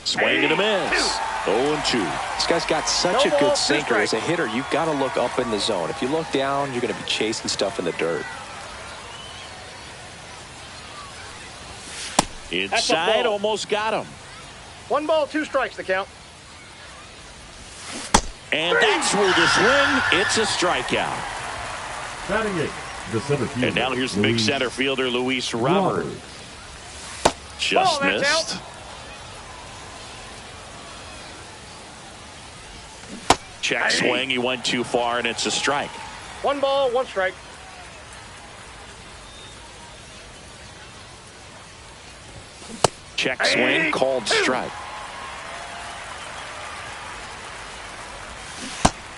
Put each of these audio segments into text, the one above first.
Swing and a miss. 0-2. This guy's got such a good sinker. As a hitter, you've got to look up in the zone. If you look down, you're going to be chasing stuff in the dirt. Inside, almost got him. 1 ball, 2 strikes the count. And that's ruled a swing. It's a strikeout. Batting 8, the center fielder. And now here's the big center fielder, Luis Robert. Just missed. Check swing. He went too far, and it's a strike. 1 ball, 1 strike. Check swing, called strike.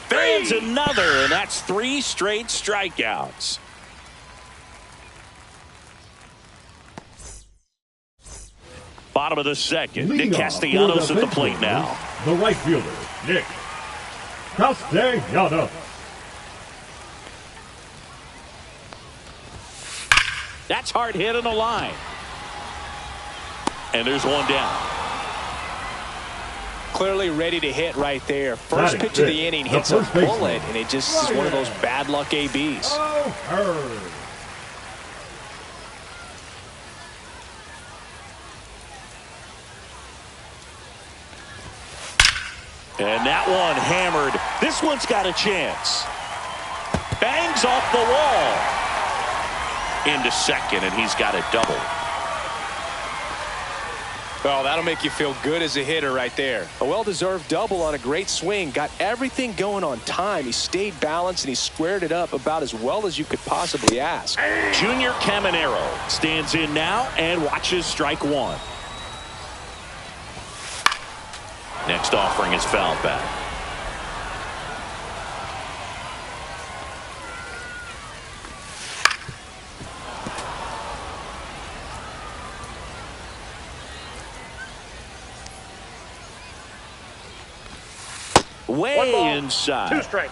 There's another, and that's 3 straight strikeouts. Bottom of the second. Nick Castellanos at the plate now. The right fielder, Nick Castellanos. That's hard hit on the line. And there's 1 down. Clearly ready to hit right there. First pitch of the inning hits a bullet, and it just is one of those bad luck ABs. And that one hammered. This one's got a chance. Bangs off the wall. Into second, and he's got a double. Well, that'll make you feel good as a hitter right there. A well-deserved double on a great swing. Got everything going on time. He stayed balanced, and he squared it up about as well as you could possibly ask. Junior Caminero stands in now and watches strike 1. Next offering is fouled back. Way 1 ball, inside. 2 strikes.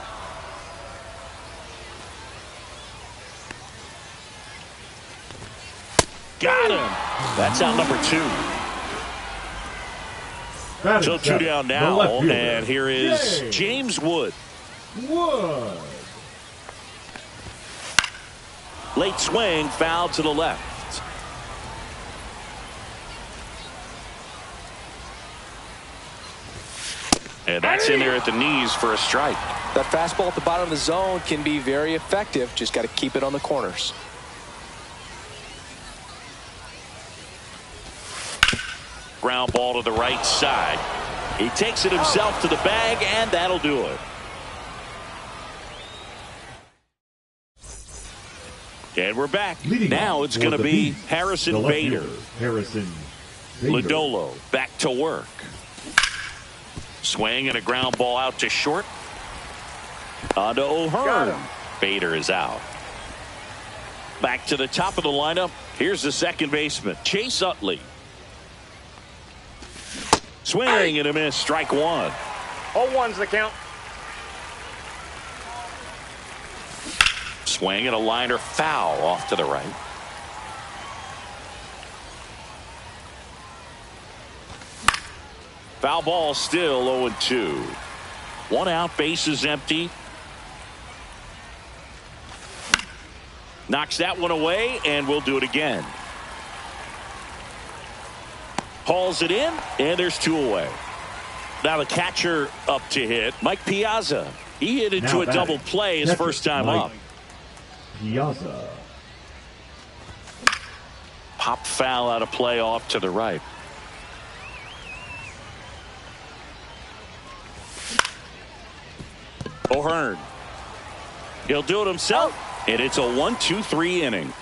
Got him. That's out number 2. So 2 down now, and here is James Wood. Late swing, foul to the left. And that's in there at the knees for a strike. That fastball at the bottom of the zone can be very effective. Just got to keep it on the corners. Ground ball to the right side. He takes it himself to the bag, and that'll do it. And we're back. Now it's going to be Harrison Bader. Lodolo back to work. Swing and a ground ball out to short. On to O'Hearn. Bader is out. Back to the top of the lineup. Here's the second baseman, Chase Utley. Swing and a miss. Strike 1. 0-1's the count. Swing and a liner foul off to the right. Foul ball still 0-2. 1 out, bases empty. Knocks that one away, and we'll do it again. Hauls it in, and there's 2 away. Now the catcher up to hit, Mike Piazza. He hit into a double play his first time up. Piazza. Pop foul out of play off to the right. O'Hearn. He'll do it himself, and it's a 1-2-3 inning.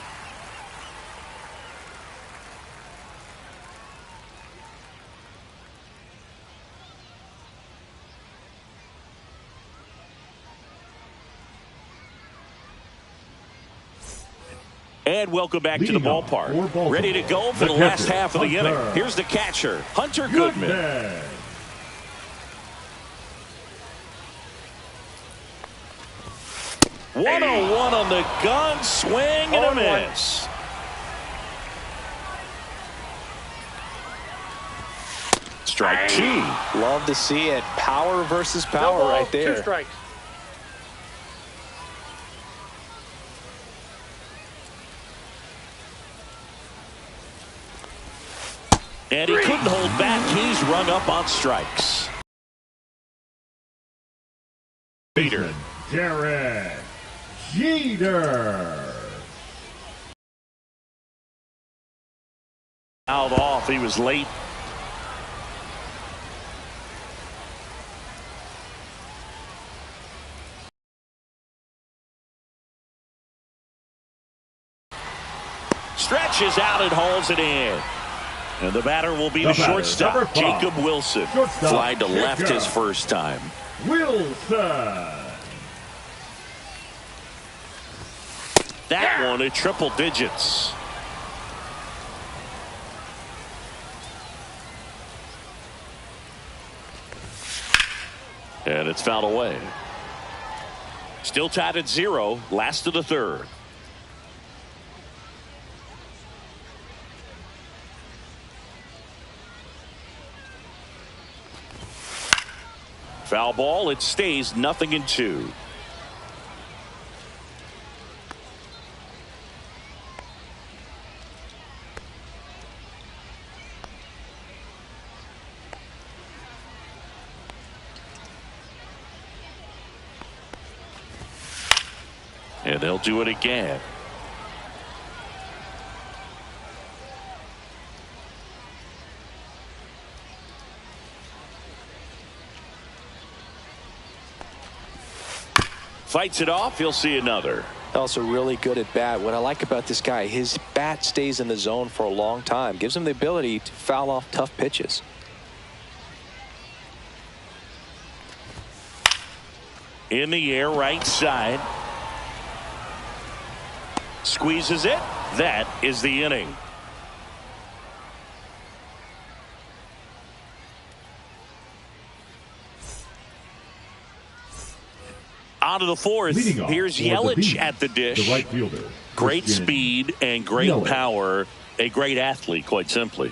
And welcome back to the ballpark. Ready to go for the last half of the inning. Here's the catcher, Hunter Goodman. 101 on the gun, swing and a miss. Strike two. Love to see it. Power versus No power ball, right there. 2 strikes. And he couldn't hold back. He's rung up on strikes. Bader. Derek Jeter. Fouled off. He was late. Stretches out and hauls it in. And the batter will be the shortstop, Jacob Wilson. Fly to left his first time. Wilson. That one at triple digits. And it's fouled away. Still tied at 0. Last of the third. Foul ball. It stays 0-2. And they'll do it again. Fights it off. He'll see another. Also really good at bat. What I like about this guy, his bat stays in the zone for a long time. Gives him the ability to foul off tough pitches. In the air, right side. Squeezes it. That is the inning. On to the fourth. Here's Yelich at the dish. The right fielder. Great Christian speed and great Yelich. power. A great athlete, quite simply.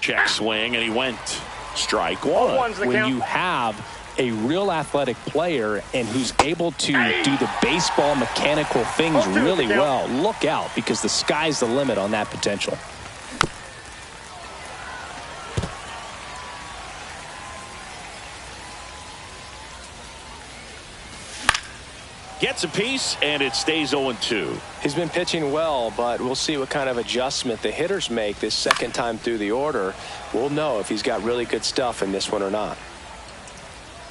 Check swing, and he went. Strike one. 0-1's the When count. you have a real athletic player and who's able to do the baseball mechanical things 0-2's really the count. well, look out, because the sky's the limit on that potential. Gets a piece, and it stays 0-2. He's been pitching well, but we'll see what kind of adjustment the hitters make this second time through the order. We'll know if he's got really good stuff in this one or not.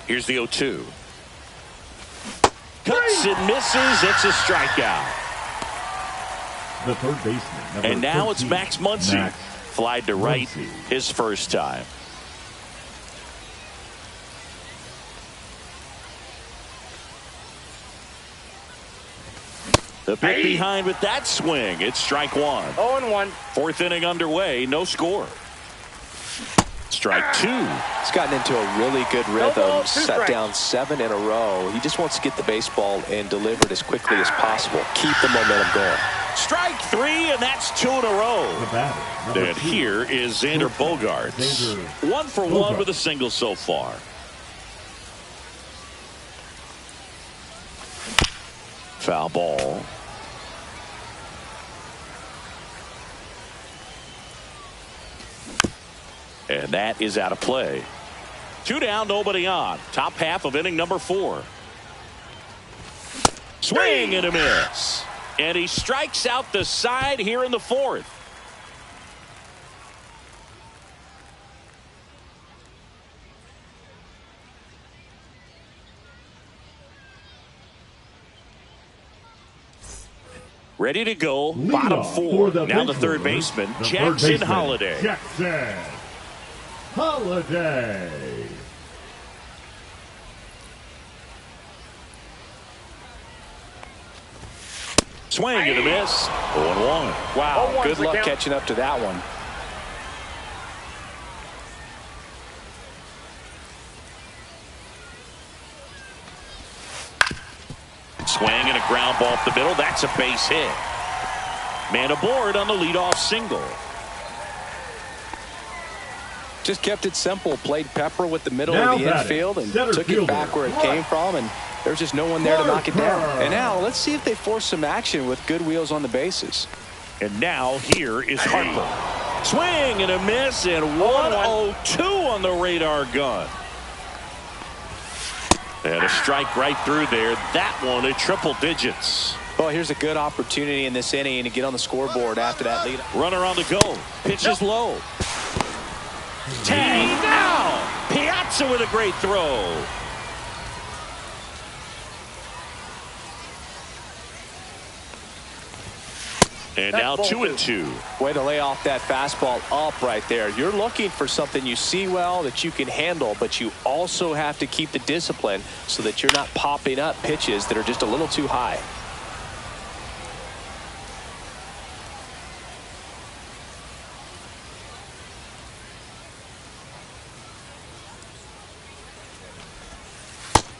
Here's the 0-2. Cuts and misses. It's a strikeout. The third baseman. Number And now it's 13, Max Muncy. Max Flied to right Muncy. his first time. The pick behind with that swing. It's strike one. 0-1. Fourth inning underway. No score. Strike two. He's gotten into a really good ball, rhythm, 2 set strikes. down 7 in a row. He just wants to get the baseball and deliver it as quickly as possible. Keep the momentum going. Strike three, and that's 2 in a row. The batter. Number And 2, here is Xander Bogaerts. Xander 1 for 1 Bogaerts. with a single so far. Foul ball. And that is out of play. 2 down, nobody on. Top half of inning number 4. Swing and a miss. And he strikes out the side here in the 4th. Ready to go. Bottom Leadoff 4. for the Now the bench third warmer, baseman, the third Jackson baseman, Holiday. Jackson Holiday. Swing and a miss. 0-1. Wow, 0-1's good the luck count. catching up to that one. Swing and a ground ball up the middle. That's a base hit. Man aboard on the leadoff single. Just kept it simple. Played pepper with the middle Now of the batting, infield and center took fielder, it back where it came from, and there's just no one there to knock it down. And now let's see if they force some action with good wheels on the bases. And now here is Harper. Swing and a miss, and 102 on the radar gun. And a strike right through there. That one at triple digits. Well, here's a good opportunity in this inning to get on the scoreboard after that lead. Runner on the go. Pitches low. Tag now. Piazza with a great throw. And now 2-2. Way to lay off that fastball up right there. You're looking for something you see well that you can handle, but you also have to keep the discipline so that you're not popping up pitches that are just a little too high.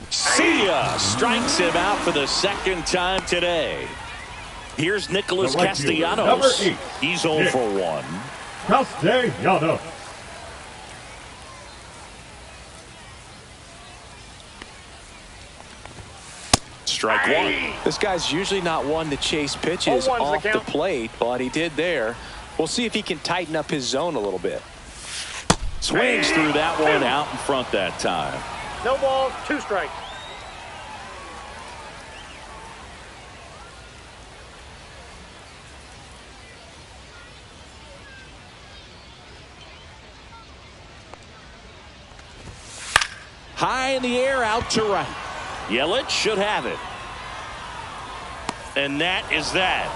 See ya. Strikes him out for the second time today. Here's Nicholas Right fielder, number Castellanos. 8. He's 0 for 1. Castellanos. Strike one. This guy's usually not one to chase pitches 0-1's the off the count. plate, but he did there. We'll see if he can tighten up his zone a little bit. Swings through that one out in front that time. No balls, 2 strikes. High in the air, out to right. Yelich should have it. And that is that.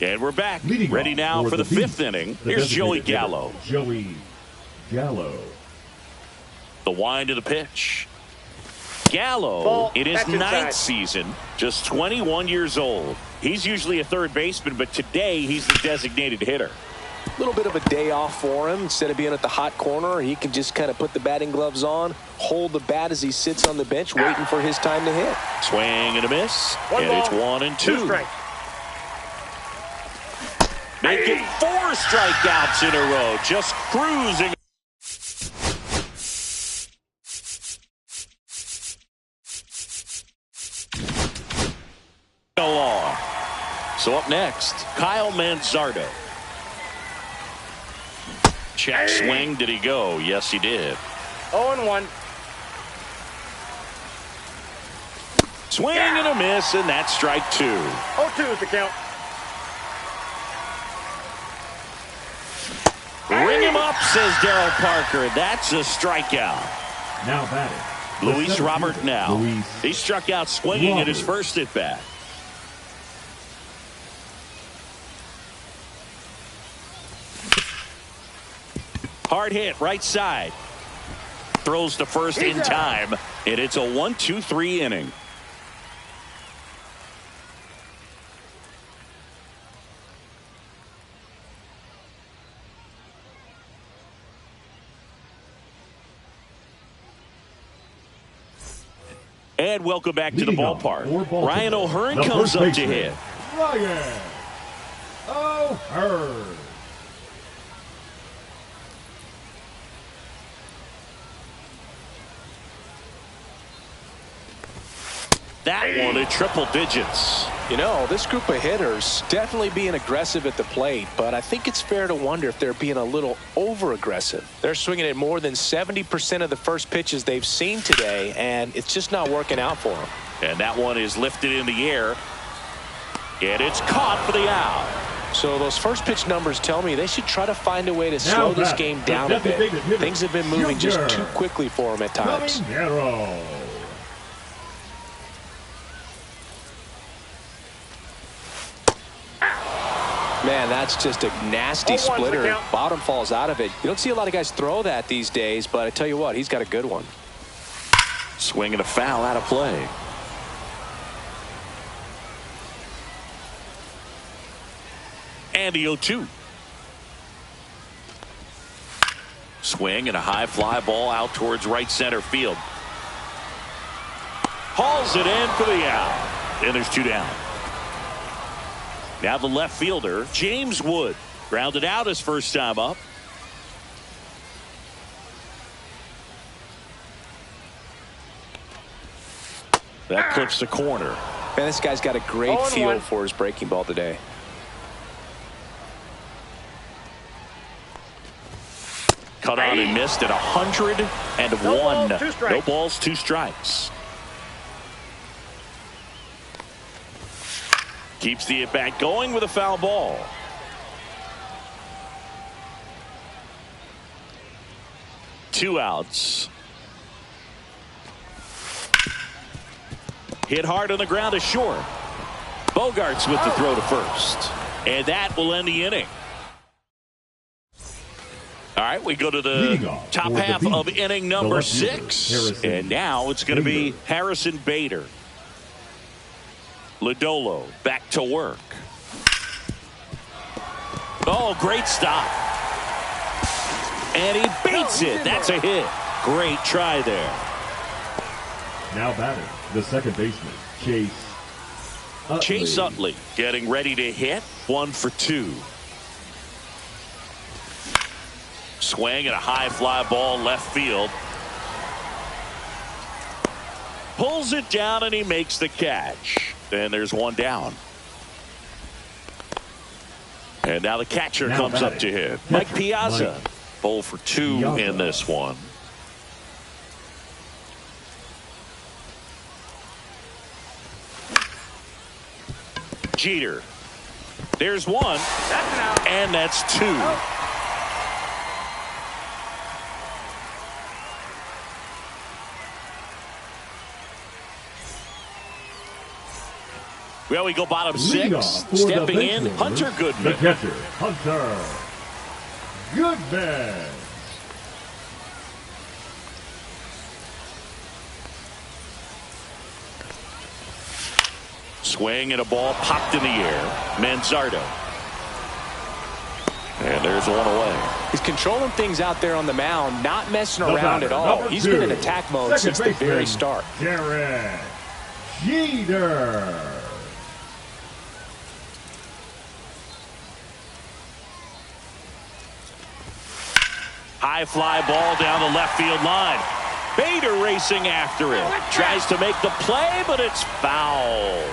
And we're back. Leading Ready off now for the Beast, 5th inning. the Here's Joey designated hitter, Gallo. Joey Gallo. The wind of the pitch. Gallo Ball, in his that's inside. 9th season, just 21 years old. He's usually a third baseman, but today he's the designated hitter. A little bit of a day off for him. Instead of being at the hot corner, he can just kind of put the batting gloves on, hold the bat as he sits on the bench waiting for his time to hit. Swing and a miss. One And ball, it's 1 and 2 2. strikes. Make it 4 strikeouts in a row. Just cruising. Along. So up next, Kyle Manzardo. Check swing. Did he go? Yes, he did. 0-1. Swing and a miss, and that's strike 2. 0-2 is the count. Ring him up, says Daryl Parker. That's a strikeout. Now batting. the Luis center Robert fielder, now. Luis He struck out swinging at his Robert. first at bat. Hard hit, right side. Throws to first in time, and it's a 1-2-3 inning. And welcome back to the Leading off ballpark. for Baltimore, Ryan O'Hearn the comes first up to baseman, hit. Ryan O'Hearn. That one at triple digits. You know, this group of hitters definitely being aggressive at the plate, but I think it's fair to wonder if they're being a little over-aggressive. They're swinging at more than 70% of the first pitches they've seen today, and it's just not working out for them. And that one is lifted in the air. And it's caught for the out. So those first pitch numbers tell me they should try to find a way to slow this game down a bit. Things have been moving just too quickly for them at times. Caminero. Man, that's just a nasty 0-1's the splitter. count. Bottom falls out of it. You don't see a lot of guys throw that these days, but I tell you what, he's got a good one. Swing and a foul out of play. And the 0-2. Swing and a high fly ball out towards right center field. Hauls it in for the out. And there's 2 down. Now the left fielder, James Wood. Grounded out his first time up. That clips the corner. Man, this guy's got a great 0-1. feel for his breaking ball today. Cut on and missed at 101. No balls, 2 strikes. No balls, 2 strikes. Keeps the at-bat going with a foul ball. Two outs. Hit hard on the ground to short. Bogarts with the throw to first. And that will end the inning. All right, we go to the top half of inning number 6. And now it's going to be Harrison Bader. Lodolo back to work. Oh, great stop. And he beats it. That's a hit. Great try there. Now batting, the second baseman, Chase Utley. Chase Utley getting ready to hit. 1 for 2. Swing and a high fly ball left field. Pulls it down and he makes the catch. And there's 1 down. And now the catcher comes up to hit. Mike Piazza. 0 for 2 in this one. Jeter. There's 1. That's an out. And that's 2. Well, we go bottom 6. Stepping in, Hunter Goodman. The catcher, Hunter Goodman. Swing and a ball popped in the air. Manzardo. And there's 1 away. He's controlling things out there on the mound, not messing around at all. He's been in attack mode since the very start. Derek Jeter. High fly ball down the left field line. Bader racing after it. Tries to make the play, but it's foul.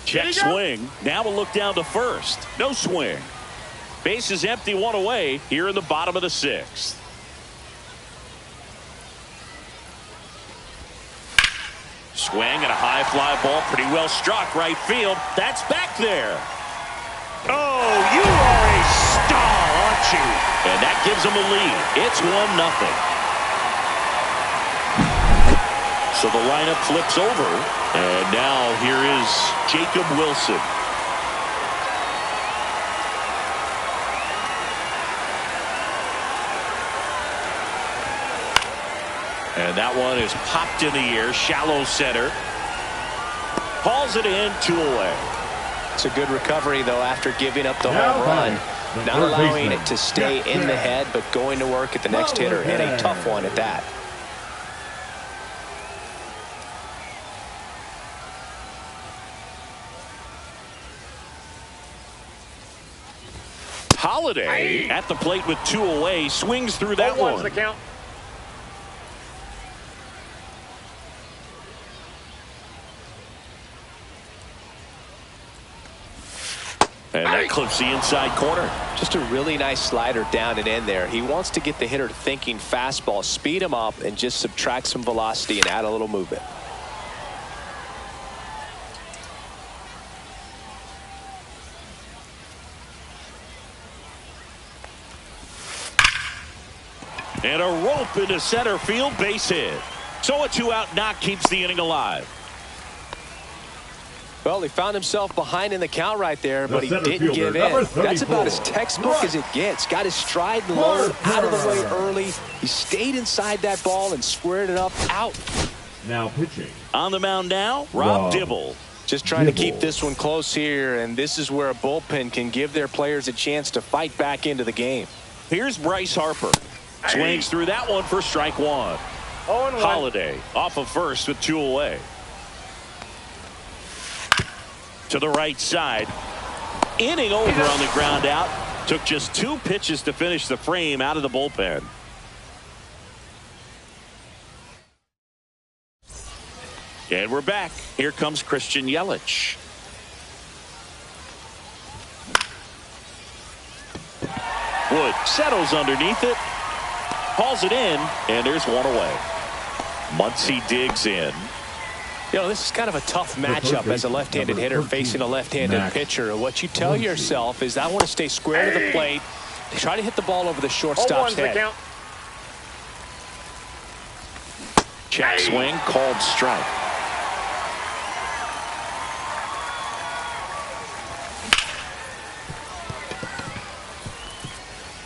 Check swing. Now we'll look down to first. No swing. Base is empty, 1 away here in the bottom of the 6th. Swing and a high fly ball, pretty well struck right field. That's back there. Oh, you are a star, aren't you? And that gives them a lead. It's 1-0. So the lineup flips over. And now here is Jacob Wilson. And that one is popped in the air, shallow center. Hauls it in, 2 away. It's a good recovery, though, after giving up the home run. Not allowing it to stay in the head, but going to work at the next hitter, and a tough one at that. Holiday at the plate with 2 away, swings through that 0-1's one. the count. And that clips the inside corner. Just a really nice slider down and in there. He wants to get the hitter thinking fastball, speed him up, and just subtract some velocity and add a little movement. And a rope into center field, base hit. So a 2-out knock keeps the inning alive. Well, he found himself behind in the count right there, but he didn't give in. That's about as textbook as it gets. Got his stride and load out of the way early. He stayed inside that ball and squared it up out. Now pitching. On the mound now, Rob Dibble. Just trying to keep this one close here, and this is where a bullpen can give their players a chance to fight back into the game. Here's Bryce Harper. Swings through that one for strike 1. 0-1. Holiday off of first with 2 away. To the right side. Inning over on the ground out. Took just 2 pitches to finish the frame out of the bullpen. And we're back. Here comes Christian Yelich. Wood settles underneath it. Hauls it in. And there's 1 away. Muncy digs in. You know, this is kind of a tough matchup as a left-handed hitter facing a left-handed pitcher. What you tell yourself is I want to stay square to the plate. Try to hit the ball over the shortstop's head. Check swing, called strike.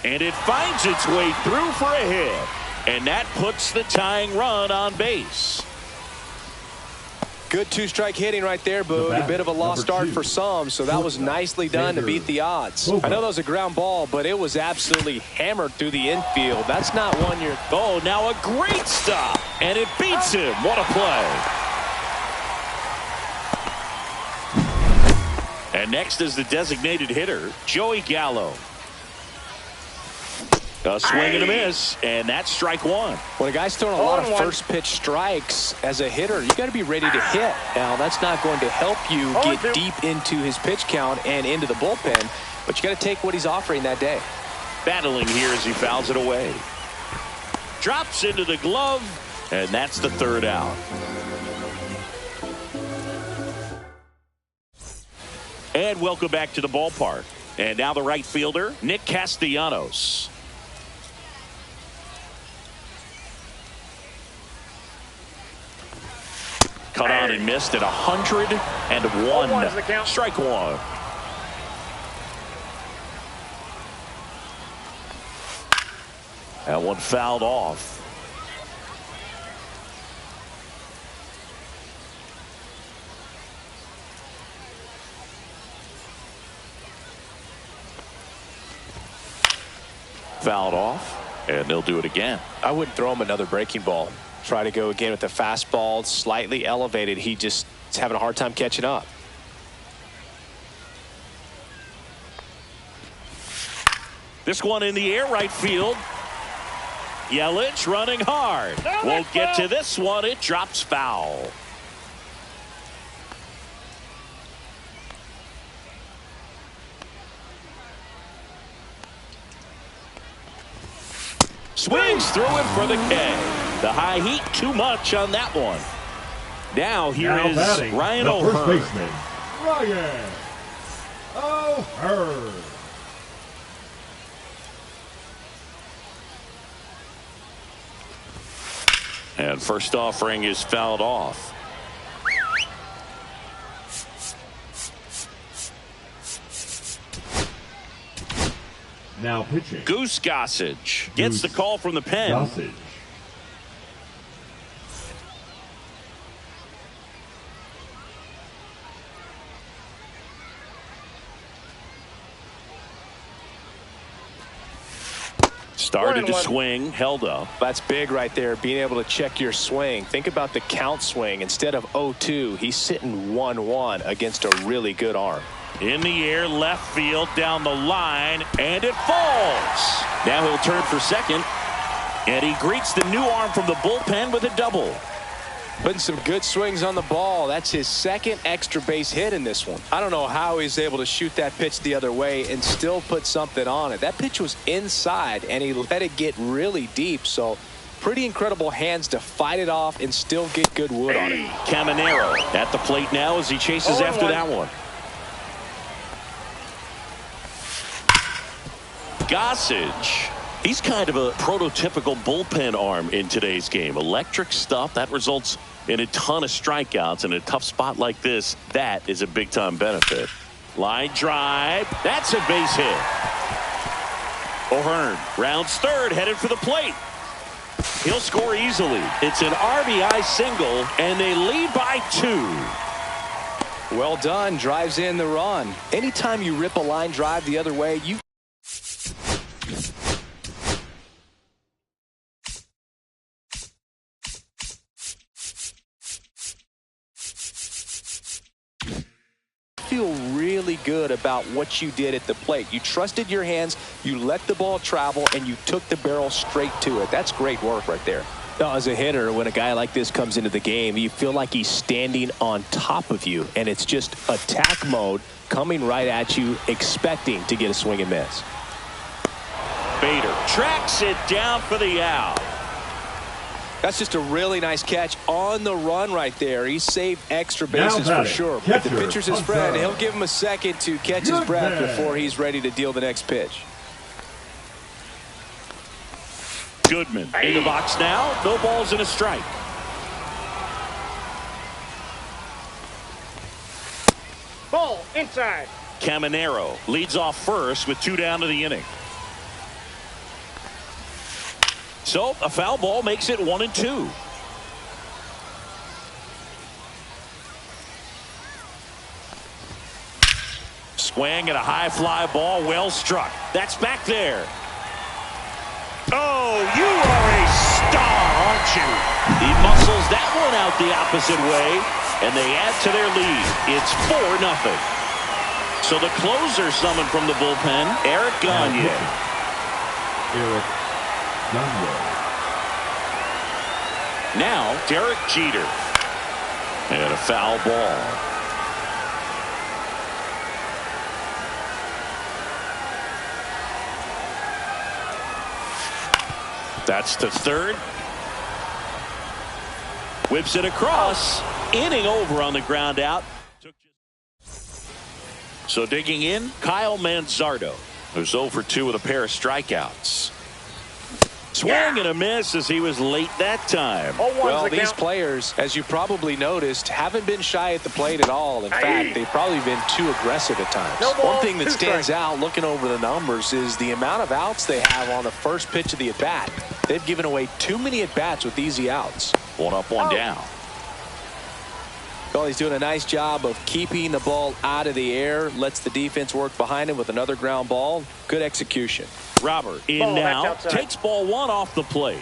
And it finds its way through for a hit. And that puts the tying run on base. Good 2-strike hitting right there, Boog. A bit of a lost start for some, so that was nicely done to beat the odds. I know that was a ground ball, but it was absolutely hammered through the infield. That's not one you're... Oh, now a great stop, and it beats him. What a play. And next is the designated hitter, Joey Gallo. A swing and a miss, and that's strike 1. When a guy's throwing a lot of first pitch strikes as a hitter, you got to be ready to hit. Now, that's not going to help you get deep into his pitch count and into the bullpen, but you got to take what he's offering that day. Battling here as he fouls it away. Drops into the glove, and that's the 3rd out. And welcome back to the ballpark. And now the right fielder, Nick Castellanos. Cut on and missed at 101. Strike 1. That one fouled off. Fouled off, and they'll do it again. I wouldn't throw him another breaking ball. Try to go again with the fastball, slightly elevated. He just is having a hard time catching up. This one in the air, right field. Yelich running hard. Won't get to this one. It drops foul. Swings through it for the K. The high heat, too much on that one. Now here is Ryan O'Hearn. First baseman, Ryan O'Hearn. And first offering is fouled off. Now pitching. Goose Gossage gets the call from the pen. Gossage. Started to swing, held up. That's big right there, being able to check your swing. Think about the count swing. Instead of 0-2, he's sitting 1-1 against a really good arm. In the air, left field, down the line, and it falls. Now he'll turn for second, and he greets the new arm from the bullpen with a double. Putting some good swings on the ball. That's his second extra base hit in this one. I don't know how he's able to shoot that pitch the other way and still put something on it. That pitch was inside, and he let it get really deep. So pretty incredible hands to fight it off and still get good wood on it. Caminero at the plate now as he chases after that one. Gossage. He's kind of a prototypical bullpen arm in today's game. Electric stuff that results in a ton of strikeouts. In a tough spot like this, that is a big-time benefit. Line drive. That's a base hit. O'Hearn rounds third, headed for the plate. He'll score easily. It's an RBI single, and they lead by 2. Well done. Drives in the run. Anytime you rip a line drive the other way, you feel really good about what you did at the plate. You trusted your hands, you let the ball travel, and you took the barrel straight to it. That's great work right there. Now, as a hitter, when a guy like this comes into the game, you feel like he's standing on top of you, and it's just attack mode coming right at you, expecting to get a swing and miss. Bader tracks it down for the out. That's just a really nice catch on the run right there. He saved extra bases for sure. But the pitcher's his friend. He'll give him a second to catch his breath before he's ready to deal the next pitch. Goodman in the box now. No balls and a strike. Ball inside. Caminero leads off first with 2 down to the inning. So a foul ball makes it 1-2. Swing and a high fly ball, well struck. That's back there. Oh, you are a star, aren't you? He muscles that one out the opposite way, and they add to their lead. It's 4-0. So the closer summoned from the bullpen, Eric Gagne. Eric Gagne. Now, Derek Jeter. And a foul ball. That's to third. Whips it across. Inning over on the ground out. So digging in, Kyle Manzardo, who's 0 for 2 with a pair of strikeouts. Swing and a miss as he was late that time. Well, these players, as you probably noticed, haven't been shy at the plate at all. In fact, they've probably been too aggressive at times. One thing that stands out looking over the numbers is the amount of outs they have on the first pitch of the at-bat. They've given away too many at-bats with easy outs. 1 up, 1 down. Well, he's doing a nice job of keeping the ball out of the air. Lets the defense work behind him with another ground ball. Good execution. Robert in now. Takes ball 1 off the plate.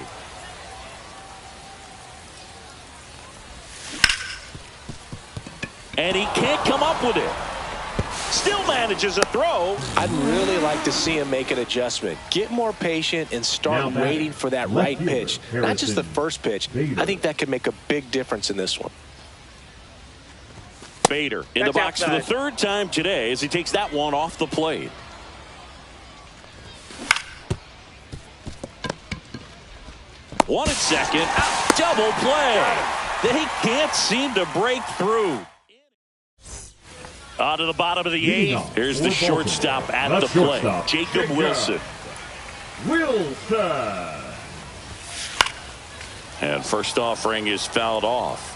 And he can't come up with it. Still manages a throw. I'd really like to see him make an adjustment. Get more patient and start waiting for that right pitch. Not just the first pitch. I think that could make a big difference in this one. Bader in the box for the 3rd time today as he takes that one off the plate. One at second. Double play. They can't seem to break through. On to the bottom of the 8th. Here's the shortstop at the plate. Jacob Wilson. And first offering is fouled off.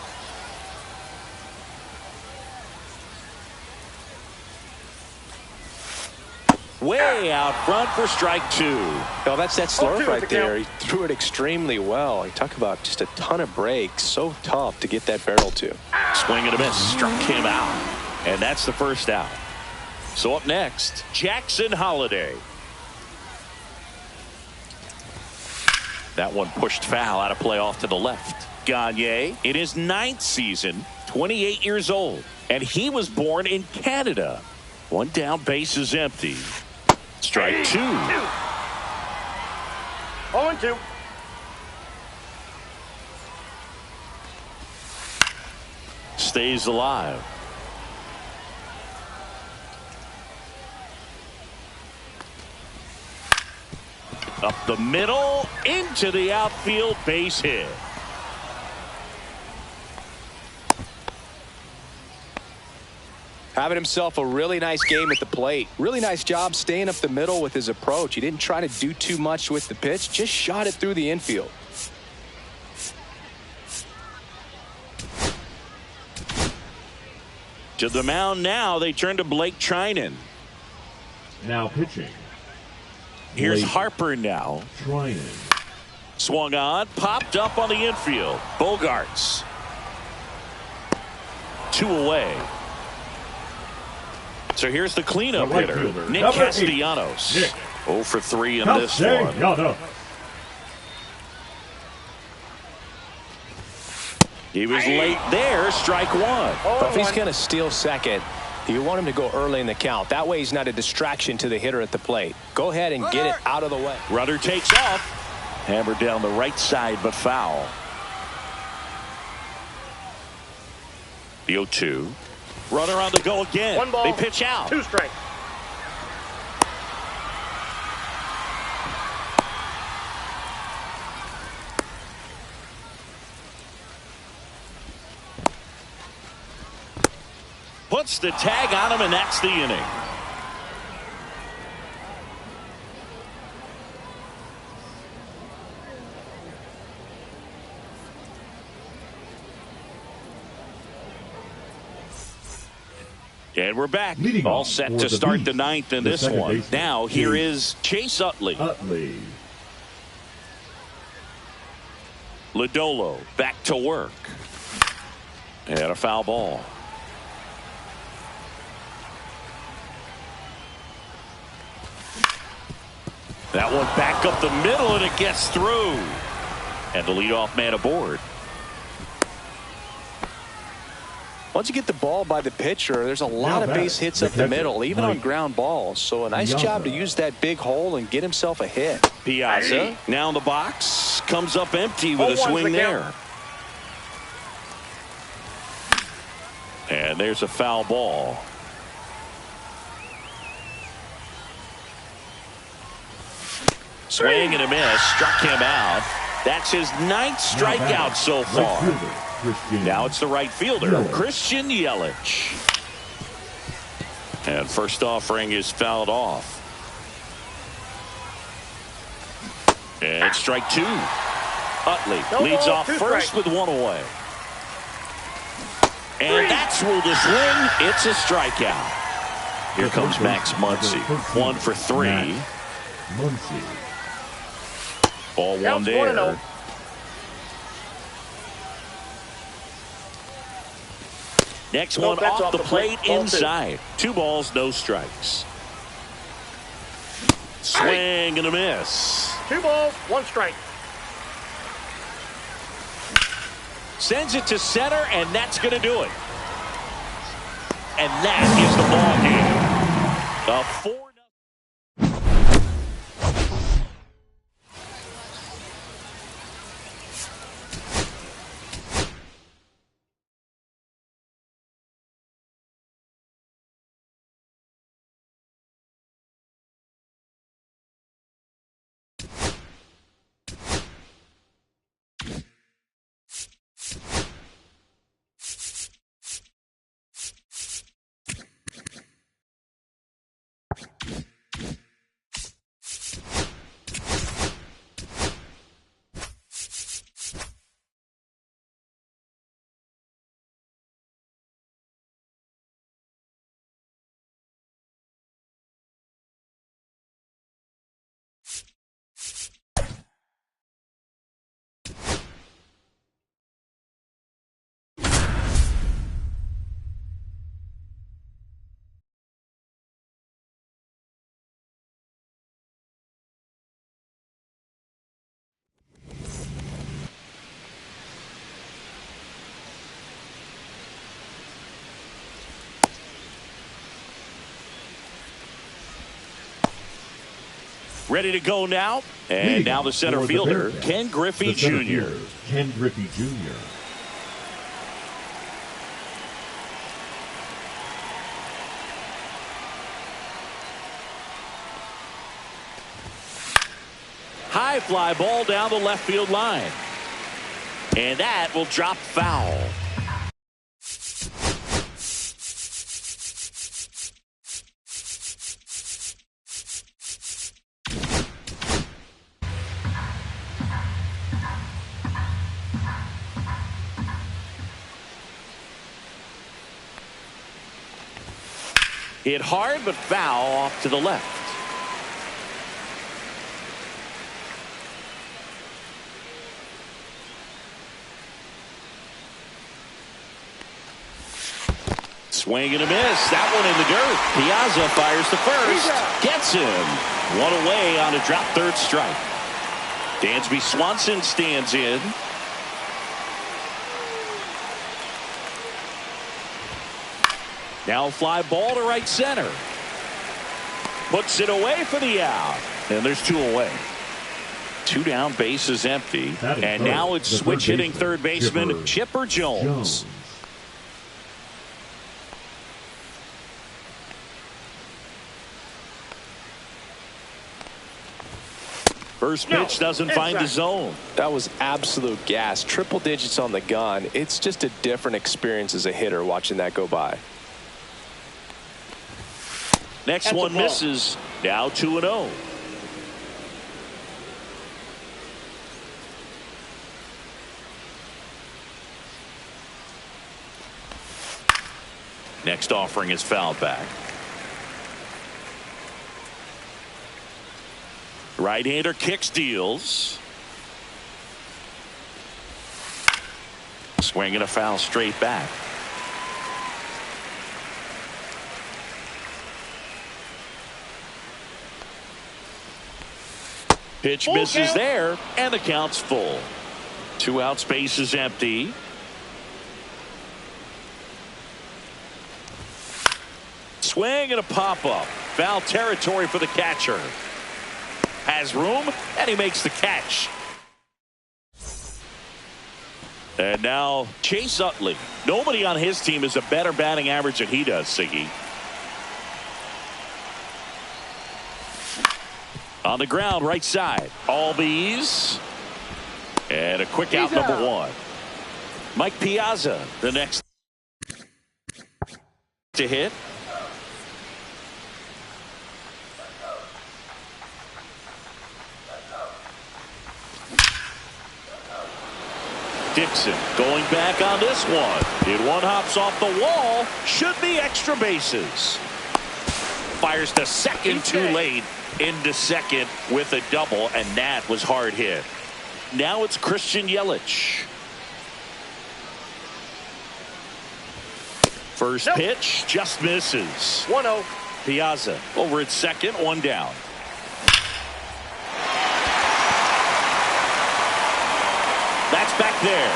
Way out front for strike 2. Well, that's that slurve right there. He threw it extremely well. You talk about just a ton of breaks. So tough to get that barrel to. Swing and a miss. Struck him out. And that's the first out. So up next, Jackson Holliday. That one pushed foul out of play off to the left. Gagne in his 9th season, 28 years old. And he was born in Canada. 1 down, base is empty. Strike 2. 0-2. Stays alive. Up the middle, into the outfield, base hit. Having himself a really nice game at the plate. Really nice job staying up the middle with his approach. He didn't try to do too much with the pitch, just shot it through the infield. To the mound now, they turn to Blake Treinen. Now pitching. Here's Harper now. Treinen. Swung on, popped up on the infield. Bogarts. 2 away. So here's the cleanup hitter, Nick Castellanos. 0 for 3 in this one. He was late there, strike 1. But if he's going to steal second, You want him to go early in the count. That way he's not a distraction to the hitter at the plate. Go ahead and get it out of the way. Runner takes off. Hammered down the right side, but foul. The 0-2. Runner on the go again. One ball. They pitch out. 2 strikes. Puts the tag on him, and that's the inning. And we're back. Leading all off set for to the start Beast, the ninth in the this second one. baseman, Now here is Chase Utley. Lodolo back to work. And a foul ball. That one back up the middle, and it gets through. And the leadoff man aboard. Once you get the ball by the pitcher, there's a lot of base hits up the middle, even on ground balls. So a nice job to use that big hole and get himself a hit. Piazza now in the box, comes up empty with a swing there. And there's a foul ball. Swing and a miss, struck him out. That's his 9th strikeout so far. Now it's the right fielder, Christian Yelich. And first offering is fouled off. And strike 2. Utley leads off first with 1 away. And that's ruled a swing. It's a strikeout. Here comes Max Muncy. 1 for 3. Ball 1 there. Next one off the plate inside. 2 balls, no strikes. Swing and a miss. 2 balls, 1 strike. Sends it to center, and that's going to do it. And that is the ball game. A 4-0. Ready to go now. And now the center fielder, Ken Griffey Jr. Ken Griffey Jr. High fly ball down the left field line. And that will drop foul. Hit hard, but foul off to the left. Swing and a miss. That one in the dirt. Piazza fires the first. Gets him. 1 away on a drop 3rd strike. Dansby Swanson stands in. Now fly ball to right center. Puts it away for the out. And there's 2 away. 2 down, base is empty. And now it's switch hitting third baseman Chipper Jones. First pitch doesn't find the zone. That was absolute gas. Triple digits on the gun. It's just a different experience as a hitter watching that go by. Next one misses. Now 2-0. Next offering is fouled back. Right-hander kicks, deals. Swing and a foul straight back. Pitch misses there, and the count's full. 2 outs, base is empty. Swing and a pop-up. Foul territory for the catcher. Has room, and he makes the catch. And now Chase Utley. Nobody on his team has a better batting average than he does, Siggy. On the ground, right side. Albies. And a quick out, number 1. Mike Piazza, the next to hit. Dixon going back on this one. It one hops off the wall. Should be extra bases. Fires to second too late. Into second with a double, and that was hard hit. Now it's Christian Yelich. First pitch just misses. 1-0. Piazza over at second, 1 down. That's back there.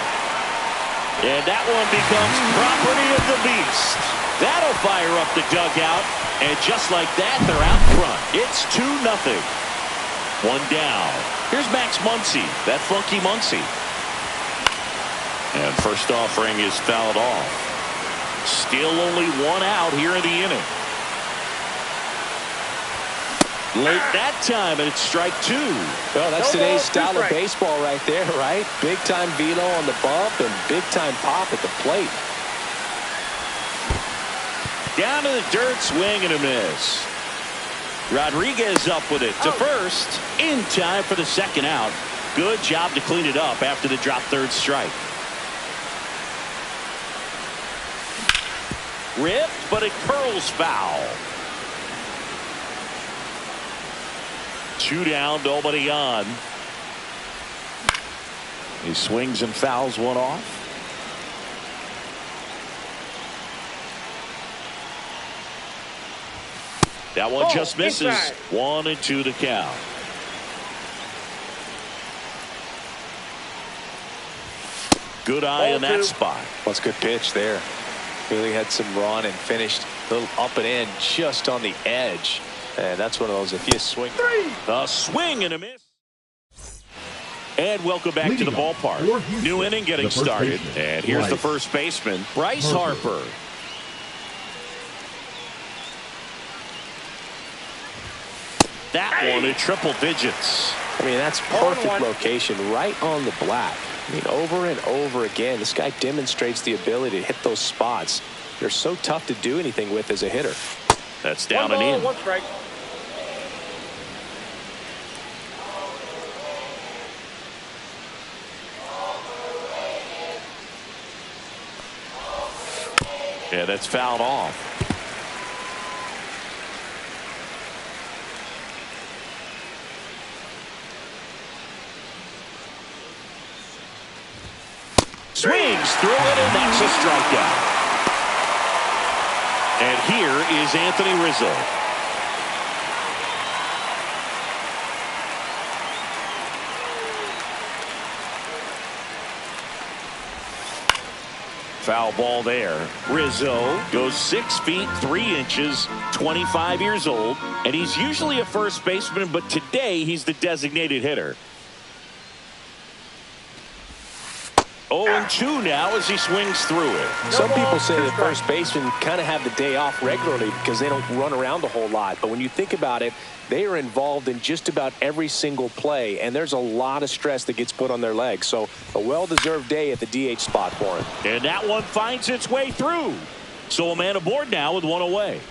And that one becomes property of the beast. That'll fire up the dugout. And just like that, they're out front. It's 2-0. 1 down. Here's Max Muncy, that funky Muncy. And first offering is fouled off. Still only 1 out here in the inning. Late that time, and it's strike 2. Well, that's today's style of baseball right there, right? Big-time velo on the bump and big-time pop at the plate. Down to the dirt, swing and a miss. Rodriguez up with it to first. In time for the second out. Good job to clean it up after the drop third strike. Ripped, but it curls foul. 2 down, nobody on. He swings and fouls one off. That one just misses. Inside. 1-2 the count. Good eye on that spot. That's a good pitch there. Really had some run and finished a little up and in just on the edge. And that's one of those, if you swing. A swing and a miss. And welcome back to the ballpark. New inning getting started. And here's the first baseman, Bryce Harper. That one in triple digits. I mean, that's perfect location right on the black. I mean, over and over again, this guy demonstrates the ability to hit those spots. They're so tough to do anything with as a hitter. That's down and in. 1 strike. Yeah, that's fouled off. Swings through it, and that's a strikeout. And here is Anthony Rizzo. Foul ball there. Rizzo goes 6 feet 3 inches, 25 years old, and he's usually a first baseman, but today he's the designated hitter. 0-2 now as he swings through it. Some people say that first basemen kind of have the day off regularly because they don't run around a whole lot. But when you think about it, they are involved in just about every single play, and there's a lot of stress that gets put on their legs. So a well-deserved day at the DH spot for him. And that one finds its way through. So a man aboard now with one away.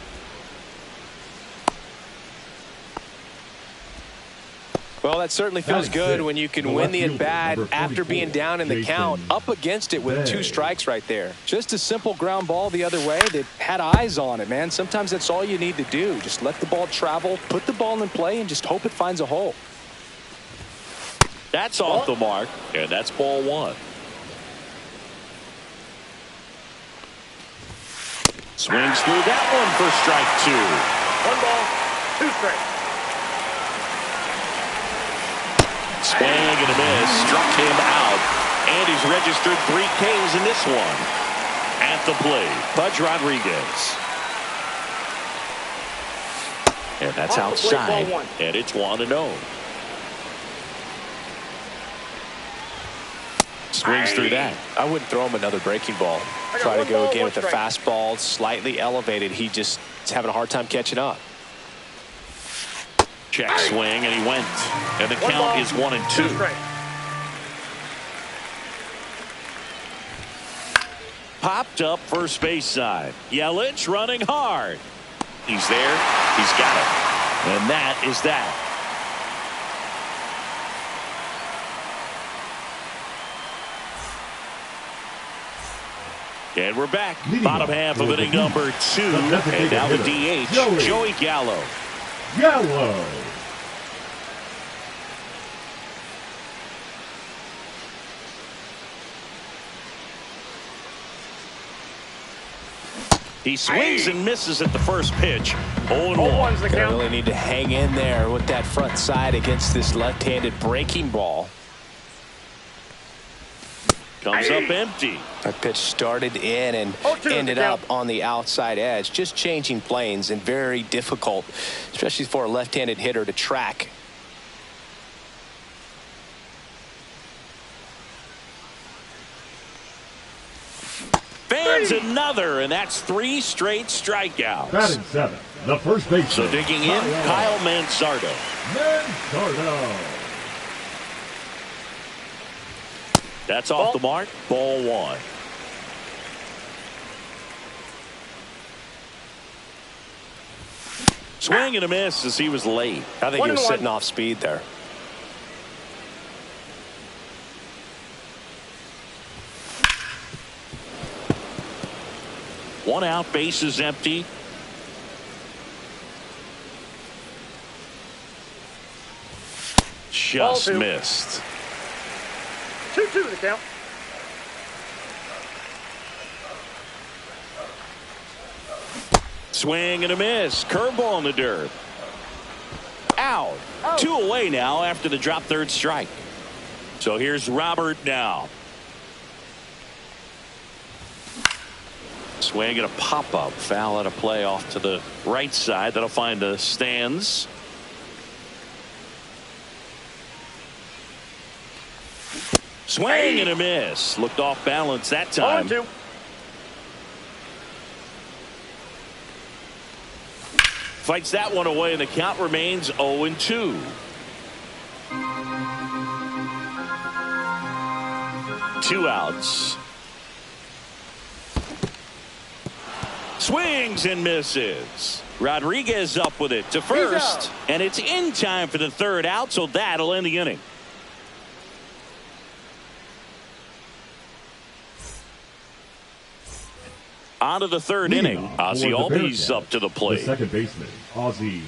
Well, that certainly feels good when you can win the at-bat after being down in the count, up against it with 2 strikes right there. Just a simple ground ball the other way that had eyes on it, man. Sometimes that's all you need to do. Just let the ball travel, put the ball in play, and just hope it finds a hole. That's off the mark, and that's ball 1. Swings through that one for strike 2. 1 ball, 2 strikes. Swing and a miss, struck him out, and he's registered 3 Ks in this one. At the plate, Pudge Rodriguez. And that's outside, and it's 1-0. Swings through that. I wouldn't throw him another breaking ball. Try to go again with the fastball, slightly elevated. He just is having a hard time catching up. Check swing, and he went. And the count is 1-2. Popped up first base side. Yelich running hard. He's there. He's got it. And that is that. And we're back. Bottom half of inning number 2. And now the DH, Joey Gallo. Gallo. He swings and misses at the first pitch. 0-1. Gonna really need to hang in there with that front side against this left-handed breaking ball. Comes up empty. That pitch started in and ended up on the outside edge. Just changing planes and very difficult, especially for a left-handed hitter to track. Fans another, and that's 3 straight strikeouts. Batting 7, the first baseman. So digging in, Kyle Manzardo. Manzardo. That's off the mark. Ball 1. Swing and a miss as he was late. I think he was sitting off speed there. One out, base is empty. Just missed. 2-2 the count. Swing and a miss. Curveball in the dirt. Out. 2 away now after the drop third strike. So here's Robert now. Swing and a pop-up. Foul at a play off to the right side. That'll find the stands. Swing and a miss. Looked off balance that time. 0-2. Fights that one away, and the count remains 0-2. Two outs. Swings and misses. Rodriguez up with it to first, and it's in time for the third out, so that'll end the inning. On to the third inning. Ozzie Albies up to the plate. The second baseman, Ozzie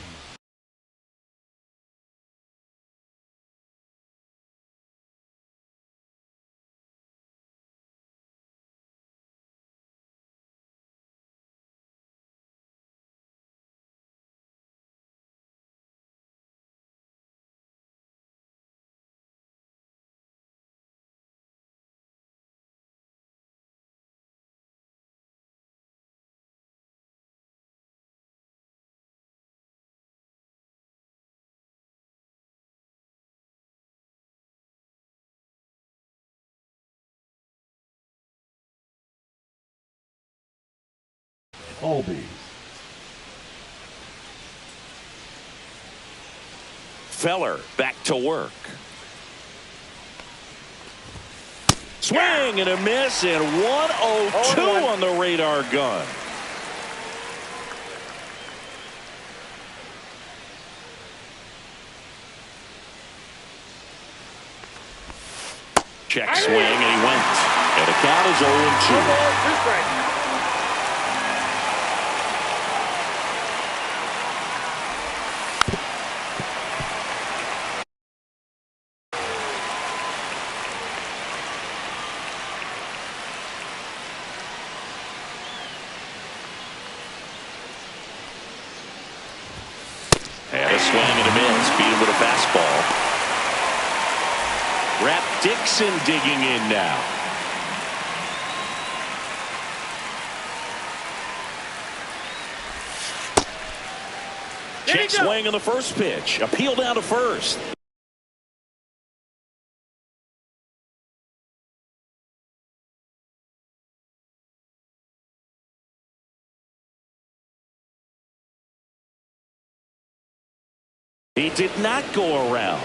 Albies. Feller back to work. Swing and a miss, and 102 on the radar gun. Check swing, and he went. And the count is 0-2. 2 strikes. And a swing and a miss. Beat him with a fastball. Rap Dixon digging in now. Check swing on the first pitch. Appeal down to first. He did not go around.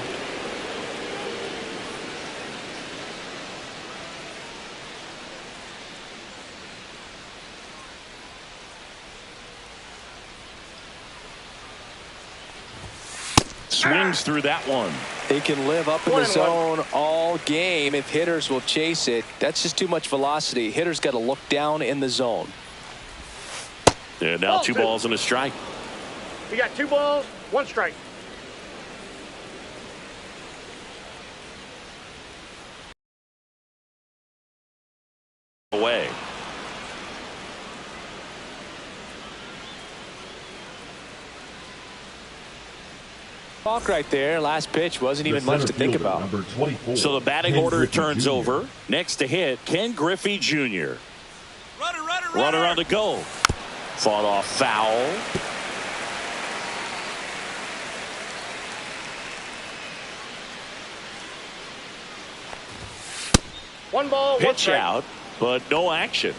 Swings through that one. They can live up in the zone all game if hitters will chase it. That's just too much velocity. Hitters got to look down in the zone. And now 2 balls and a strike. We got 2 balls, 1 strike. Away. Walk right there. Last pitch wasn't even much to think about. Number 24, So the batting Ken order Griffey turns Jr. over. Next to hit, Ken Griffey Jr. Runner on the go. Fought off foul. One ball, 1 Pitch strike. out, but no action.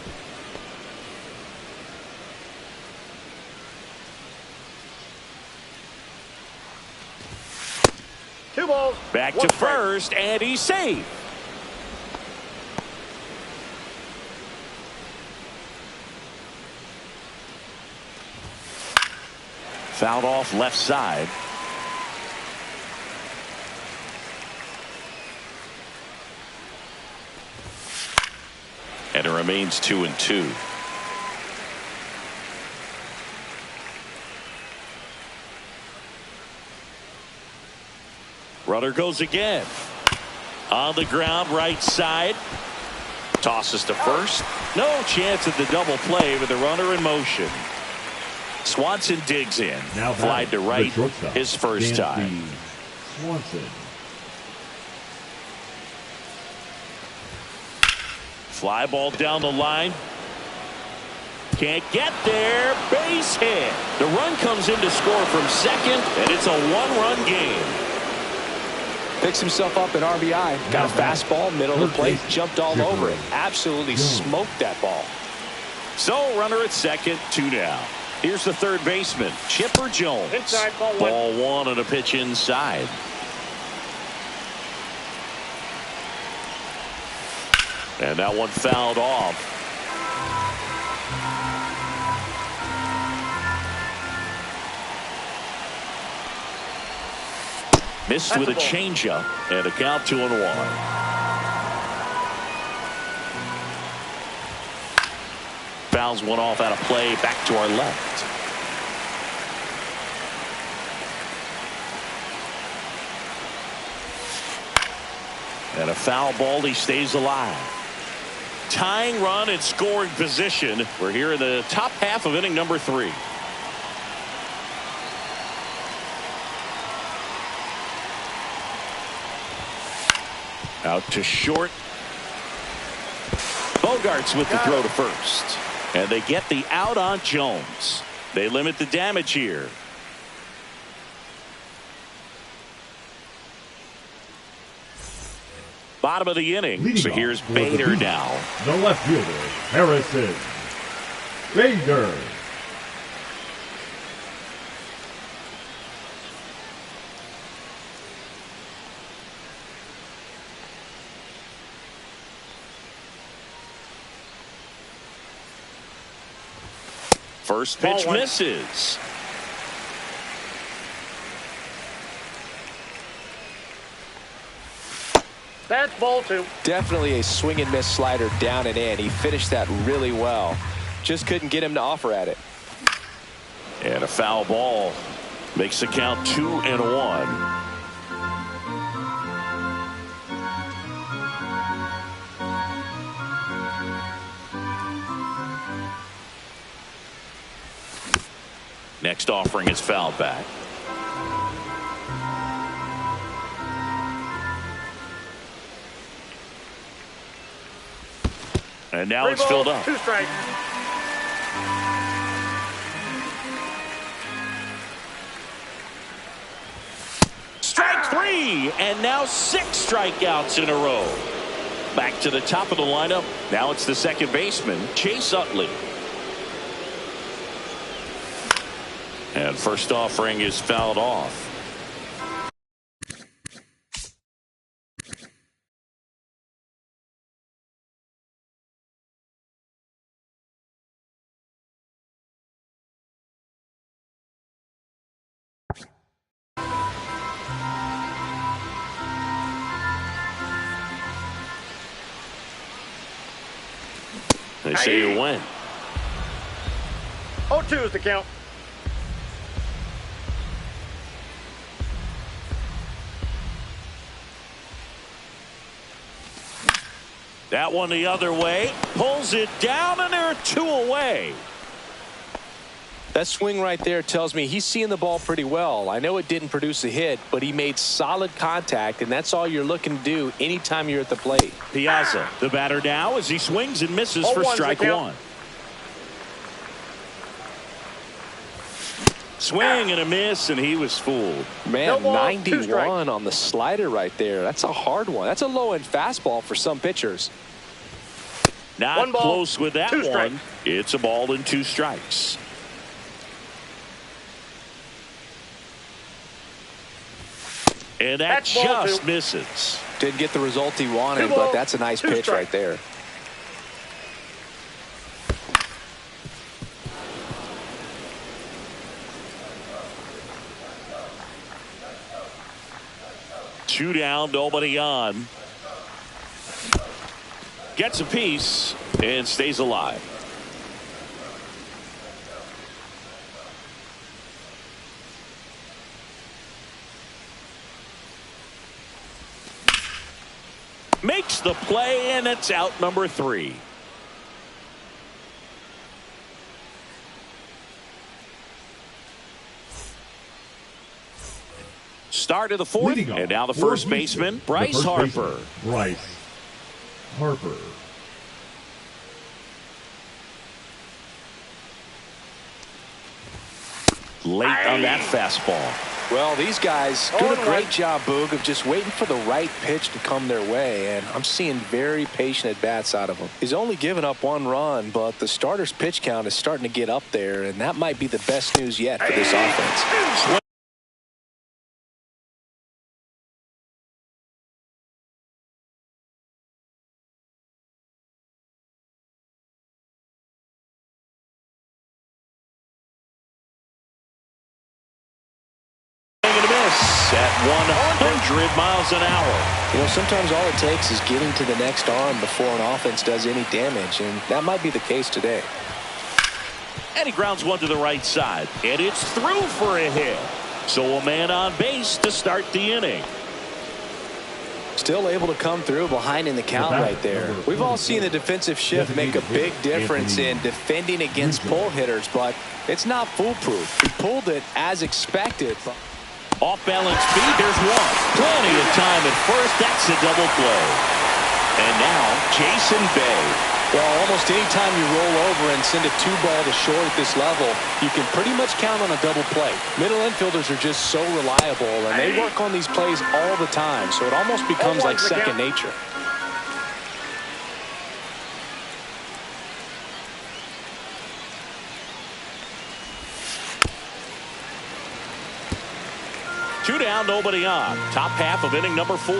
Two balls. Back one to strike. first, and he's safe. Fouled off left side. And it remains 2-2. Runner goes again. On the ground, right side. Tosses to first. No chance at the double play with the runner in motion. Swanson digs in. Now Flied to the right shortstop, his first time. Dansby Swanson. Fly ball down the line. Can't get there. Base hit. The run comes in to score from second, and it's a one-run game. Picks himself up an RBI. Got a fastball, middle of the plate, jumped all over it. Absolutely smoked that ball. So runner at second, 2 down. Here's the third baseman, Chipper Jones. Inside, ball 1. Ball 1 on a pitch inside. And that one fouled off. Missed with a changeup, and a count 2-1. Fouls one off out of play, back to our left. And a foul ball, he stays alive. Tying run in scoring position. We're here in the top half of inning number 3. Out to short. Bogarts with the throw to first. And they get the out on Jones. They limit the damage here. Bottom of the inning. Leading So off here's for the Bader Bees, now. The left fielder, Harrison Bader. First pitch Ball one. misses. That's ball two. Definitely a swing and miss slider down and in. He finished that really well. Just couldn't get him to offer at it. And a foul ball makes the count 2-1. Next offering is fouled back. And now Three it's filled balls, up. 2 strikes. Strike 3, and now 6 strikeouts in a row. Back to the top of the lineup. Now it's the second baseman, Chase Utley. And first offering is fouled off. They say you win. 0-2 is the count. That one the other way. Pulls it down, and there are 2 away. That swing right there tells me he's seeing the ball pretty well. I know it didn't produce a hit, but he made solid contact, and that's all you're looking to do anytime you're at the plate. Piazza, the batter now, as he swings and misses for 0-1's strike the count. 1. Swing and a miss, and he was fooled. Man, No ball, 2 91 strikes. on the slider right there. That's a hard one. That's a low-end fastball for some pitchers. Not 1 ball, close with that 2 one. strikes. It's a ball and 2 strikes. And that That's ball just 2. misses. Didn't get the result he wanted, 2 but balls, that's a nice 2 pitch right strikes. there. Two down, nobody on. Gets a piece and stays alive. Makes the play, and it's out number 3. Start of the 4th, Leading off, and now the fourth first baseman, Bryce the first Harper. baseman, Bryce Harper. Late on that fastball. Well, these guys doing a 0-1. great job, Boog, of just waiting for the right pitch to come their way, and I'm seeing very patient at-bats out of them. He's only given up 1 run, but the starter's pitch count is starting to get up there, and that might be the best news yet for this offense. And a miss at 100 miles an hour. You know, sometimes all it takes is getting to the next arm before an offense does any damage, and that might be the case today. And he grounds one to the right side, and it's through for a hit. So a man on base to start the inning. Still able to come through behind in the count right there. We've all seen the defensive shift make a big difference in defending against pull hitters, but it's not foolproof. He pulled it as expected. Off balance speed, there's one. Plenty of time at first. That's a double play. And now Jason Bay. Well, almost any time you roll over and send a 2-ball to short at this level, you can pretty much count on a double play. Middle infielders are just so reliable, and they work on these plays all the time, so it almost becomes like second nature. Two down, nobody on. Top half of inning number 4.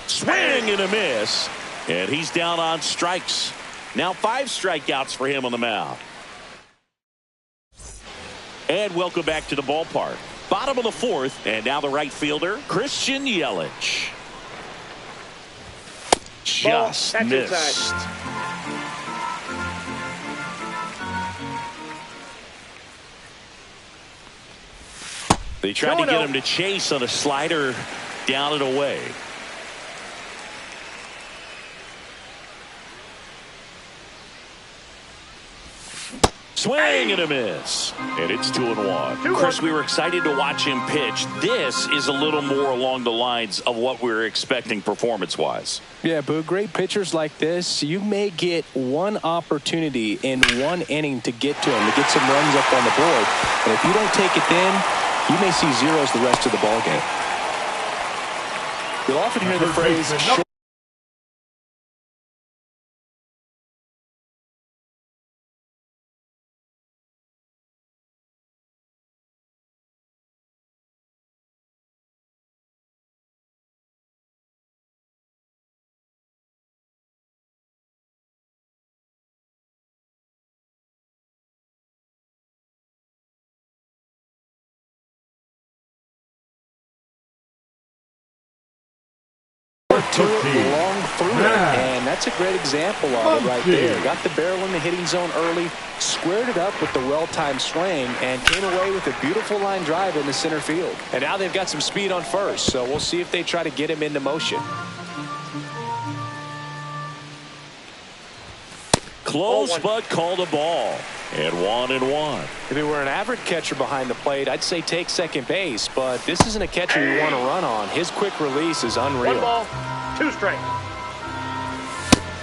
Swing and a miss. And he's down on strikes. Now 5 strikeouts for him on the mound. And welcome back to the ballpark. Bottom of the 4th, and now the right fielder, Christian Yelich. Just missed. They tried to get him to chase on a slider down and away. Swing and a miss. And it's 2-1. Chris, we were excited to watch him pitch. This is a little more along the lines of what we were expecting performance-wise. Yeah, but great pitchers like this, you may get one opportunity in one inning to get to him, to get some runs up on the board. And if you don't take it then, you may see zeros the rest of the ballgame. You'll often hear the phrase, to it long through it, and that's a great example of it right there. Got the barrel in the hitting zone early, squared it up with the well-timed swing, and came away with a beautiful line drive in the center field. And now they've got some speed on first, so we'll see if they try to get him into motion. Close, but called a ball. And 1-1. If he were an average catcher behind the plate, I'd say take second base, but this isn't a catcher you want to run on. His quick release is unreal. 1 ball, 2 strikes.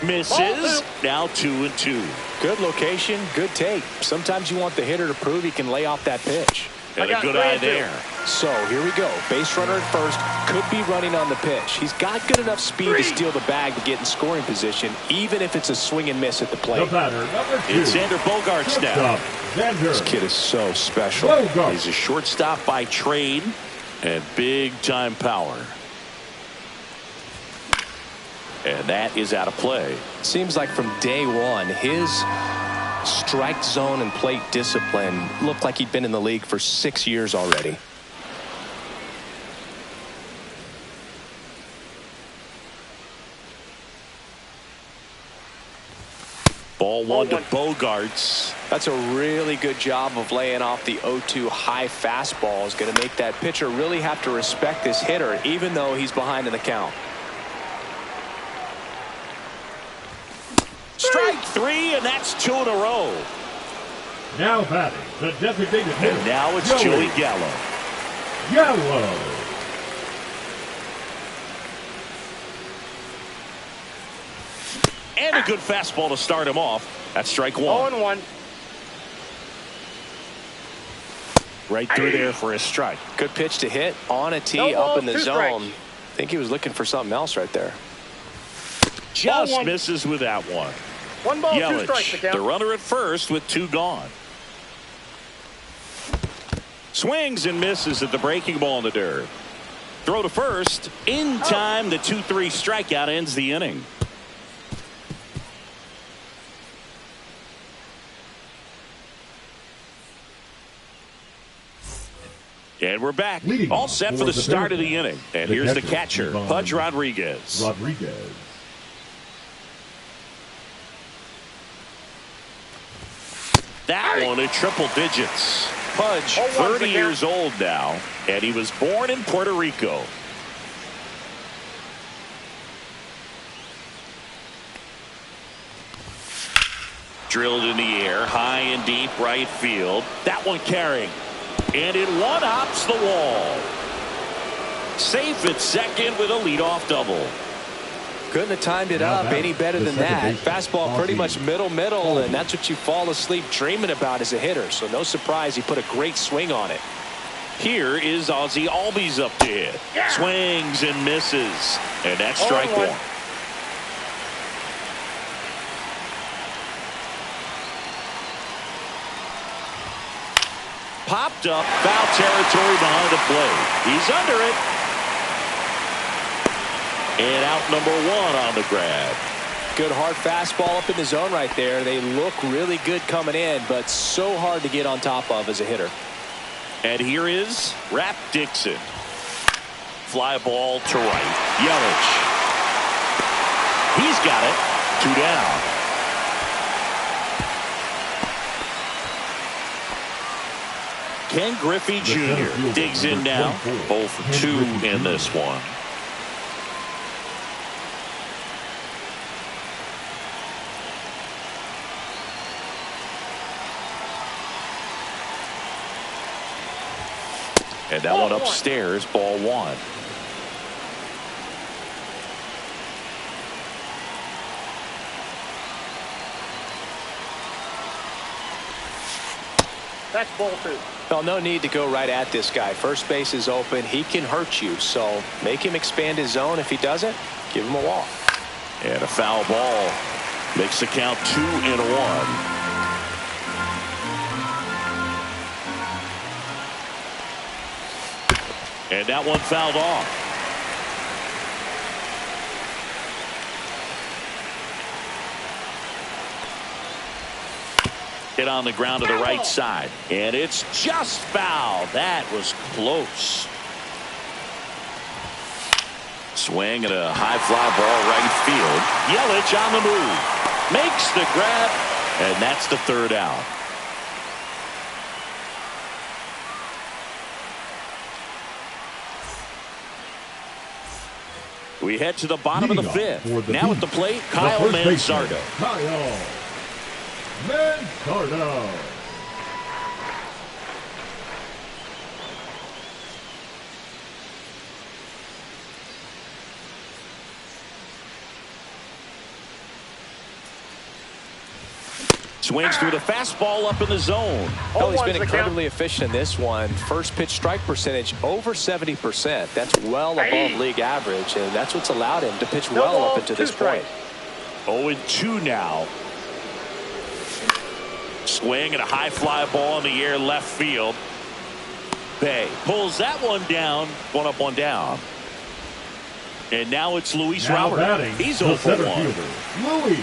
Misses. Now 2-2. Good location, good take. Sometimes you want the hitter to prove he can lay off that pitch. And a good eye there. So here we go. Base runner at first, could be running on the pitch. He's got good enough speed to steal the bag to get in scoring position, even if it's a swing and miss at the plate. The batter, number 2. It's Xander Bogaerts now. This kid is so special. Bogaerts. He's a shortstop by trade and big-time power. And that is out of play. Seems like from day one, his strike zone and plate discipline looked like he'd been in the league for 6 years already. Ball 1 to Bogaerts. That's a really good job of laying off the 0-2 high fastball. Is going to make that pitcher really have to respect this hitter, even though he's behind in the count. Strike 3, and that's 2 in a row. Now batting, the designated hitter. And now it's Joey Gallo. Gallo. And a good fastball to start him off. That's strike 1. 0-1. Right through there for a strike. Good pitch to hit on a tee up in the zone. I think he was looking for something else right there. Just misses with that one. 1 ball, 2 strikes to Yelich, count. the runner at first with 2 gone. Swings and misses at the breaking ball in the dirt. Throw to first. In time, the 2-3 strikeout ends the inning. And we're back. All set for the start of the inning. And here's the catcher, Pudge Rodriguez. That one at triple digits. Pudge, 30 years old now, and he was born in Puerto Rico. Drilled in the air, high and deep right field. That one carrying. And it one-hops the wall. Safe at second with a leadoff double. Couldn't have timed it up any better than that. Fastball pretty much middle, and that's what you fall asleep dreaming about as a hitter. So no surprise he put a great swing on it. Here is Ozzie Albies up to hit. Swings and misses. And that's strike 1. Popped up, foul territory behind the plate. He's under it. And out number one on the grab. Good hard fastball up in the zone right there. They look really good coming in, but so hard to get on top of as a hitter. And here is Rap Dixon. Fly ball to right. Yelich. He's got it. 2 down. Ken Griffey Jr. digs in now. 0 for 2 in this one. And that one upstairs, ball 1. That's ball 2. Well, no need to go right at this guy. First base is open. He can hurt you, so make him expand his zone. If he doesn't, give him a walk. And a foul ball makes the count 2-1. And that one fouled off. Hit on the ground to the right side. And it's just foul. That was close. Swing and a high fly ball right field. Yelich on the move. Makes the grab. And that's the 3rd out. We head to the bottom of the 5th. Now at the plate, Kyle Manzardo. Kyle Manzardo. Swings through the fastball up in the zone. Well, he's been incredibly efficient in this one. First pitch strike percentage over 70%. That's well above league average, and that's what's allowed him to pitch well up until this point. 0-2 now. Swing and a high fly ball in the air left field. Bay pulls that one down. 1 up, 1 down. And now it's Luis Robert. He's 0 for 1. Luis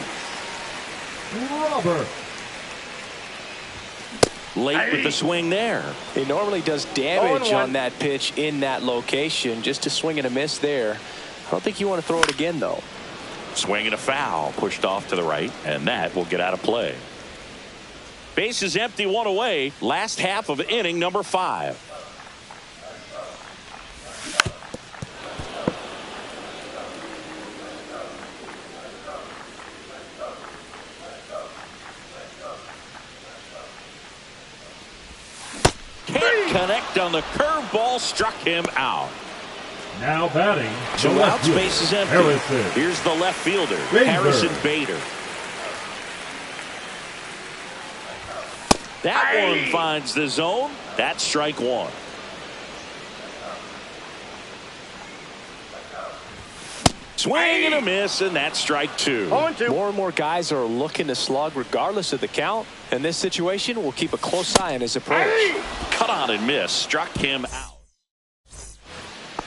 Robert. Late with the swing there. He normally does damage on that pitch in that location. Just a swing and a miss there. I don't think you want to throw it again, though. Swing and a foul. Pushed off to the right, and that will get out of play. Base is empty, 1 away. Last half of inning number 5. Can't connect on the curveball, struck him out. Now batting. 2 outs, base is empty. Harrison. Here's the left fielder, Bader. Harrison Bader. That one finds the zone. That's strike 1. Swing and a miss, and that's strike 2. More and more guys are looking to slug regardless of the count. In this situation, we'll keep a close eye on his approach. Cut on and miss. Struck him out.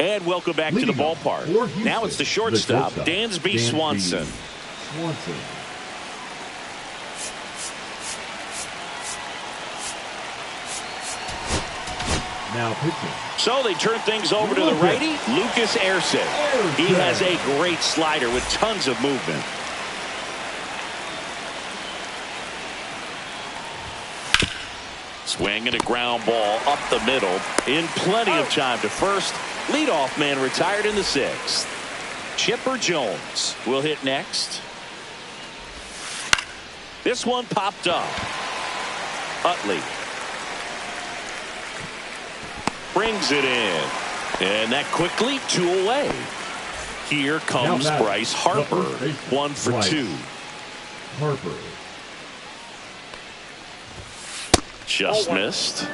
And welcome back to the ballpark. Now it's the shortstop, Dansby Swanson. Now pitching. So they turn things over to the righty, Lucas Erceg. He has a great slider with tons of movement. Swing and a ground ball up the middle. In plenty of time to first. Leadoff man retired in the 6th. Chipper Jones will hit next. This one popped up. Utley brings it in. And that quickly 2 away. Here comes Bryce Harper. 1 for 2. Harper. Just missed.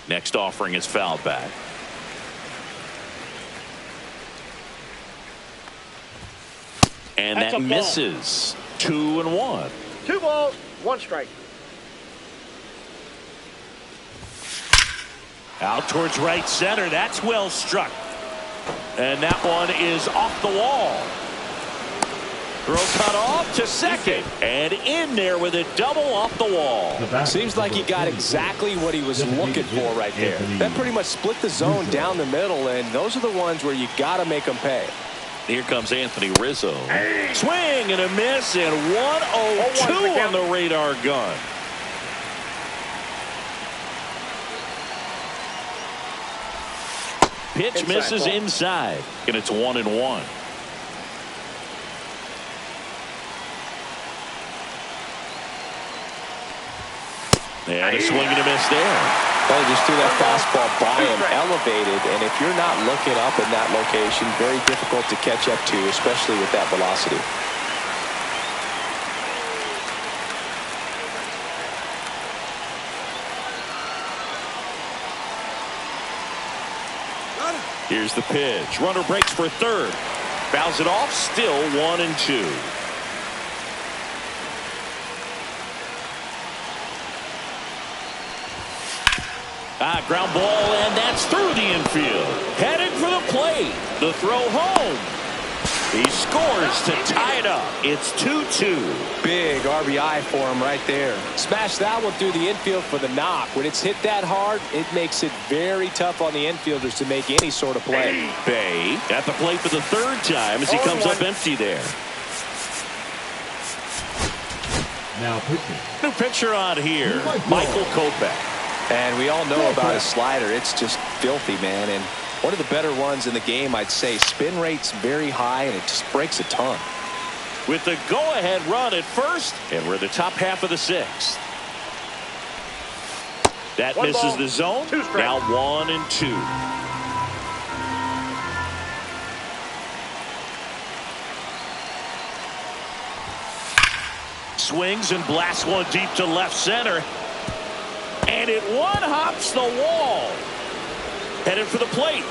Next offering is fouled back. And that misses. 2-1. 2 balls, 1 strike. Out towards right center. That's well struck. And that one is off the wall. Throw cut off to second. And in there with a double off the wall. Seems like he got exactly what he was looking for right there. That pretty much split the zone down the middle, and those are the ones where you got to make them pay. Here comes Anthony Rizzo. Swing and a miss, and 102 on the radar gun. Pitch misses inside, and it's 1-1. And a swing and a miss there. Well, just threw that fastball by him, elevated, and if you're not looking up in that location, very difficult to catch up to, especially with that velocity. Here's the pitch. Runner breaks for third. Fouls it off. Still 1-2. Ground ball, and that's through the infield. Headed for the plate. The throw home. He scores to tie it up. It's 2-2. Big RBI for him right there. Smash that one through the infield for the knock. When it's hit that hard, it makes it very tough on the infielders to make any sort of play. Bay at the plate for the third time as he comes up empty there. Now pitching. New pitcher on here, Michael Kopech. And we all know about his slider. It's just filthy, man. And one of the better ones in the game, I'd say. Spin rate's very high, and it just breaks a ton. With the go-ahead run at first, and we're in the top half of the sixth. That misses the zone. Now 1-2. Swings and blasts one deep to left center. And it one-hops the wall. Headed for the plate.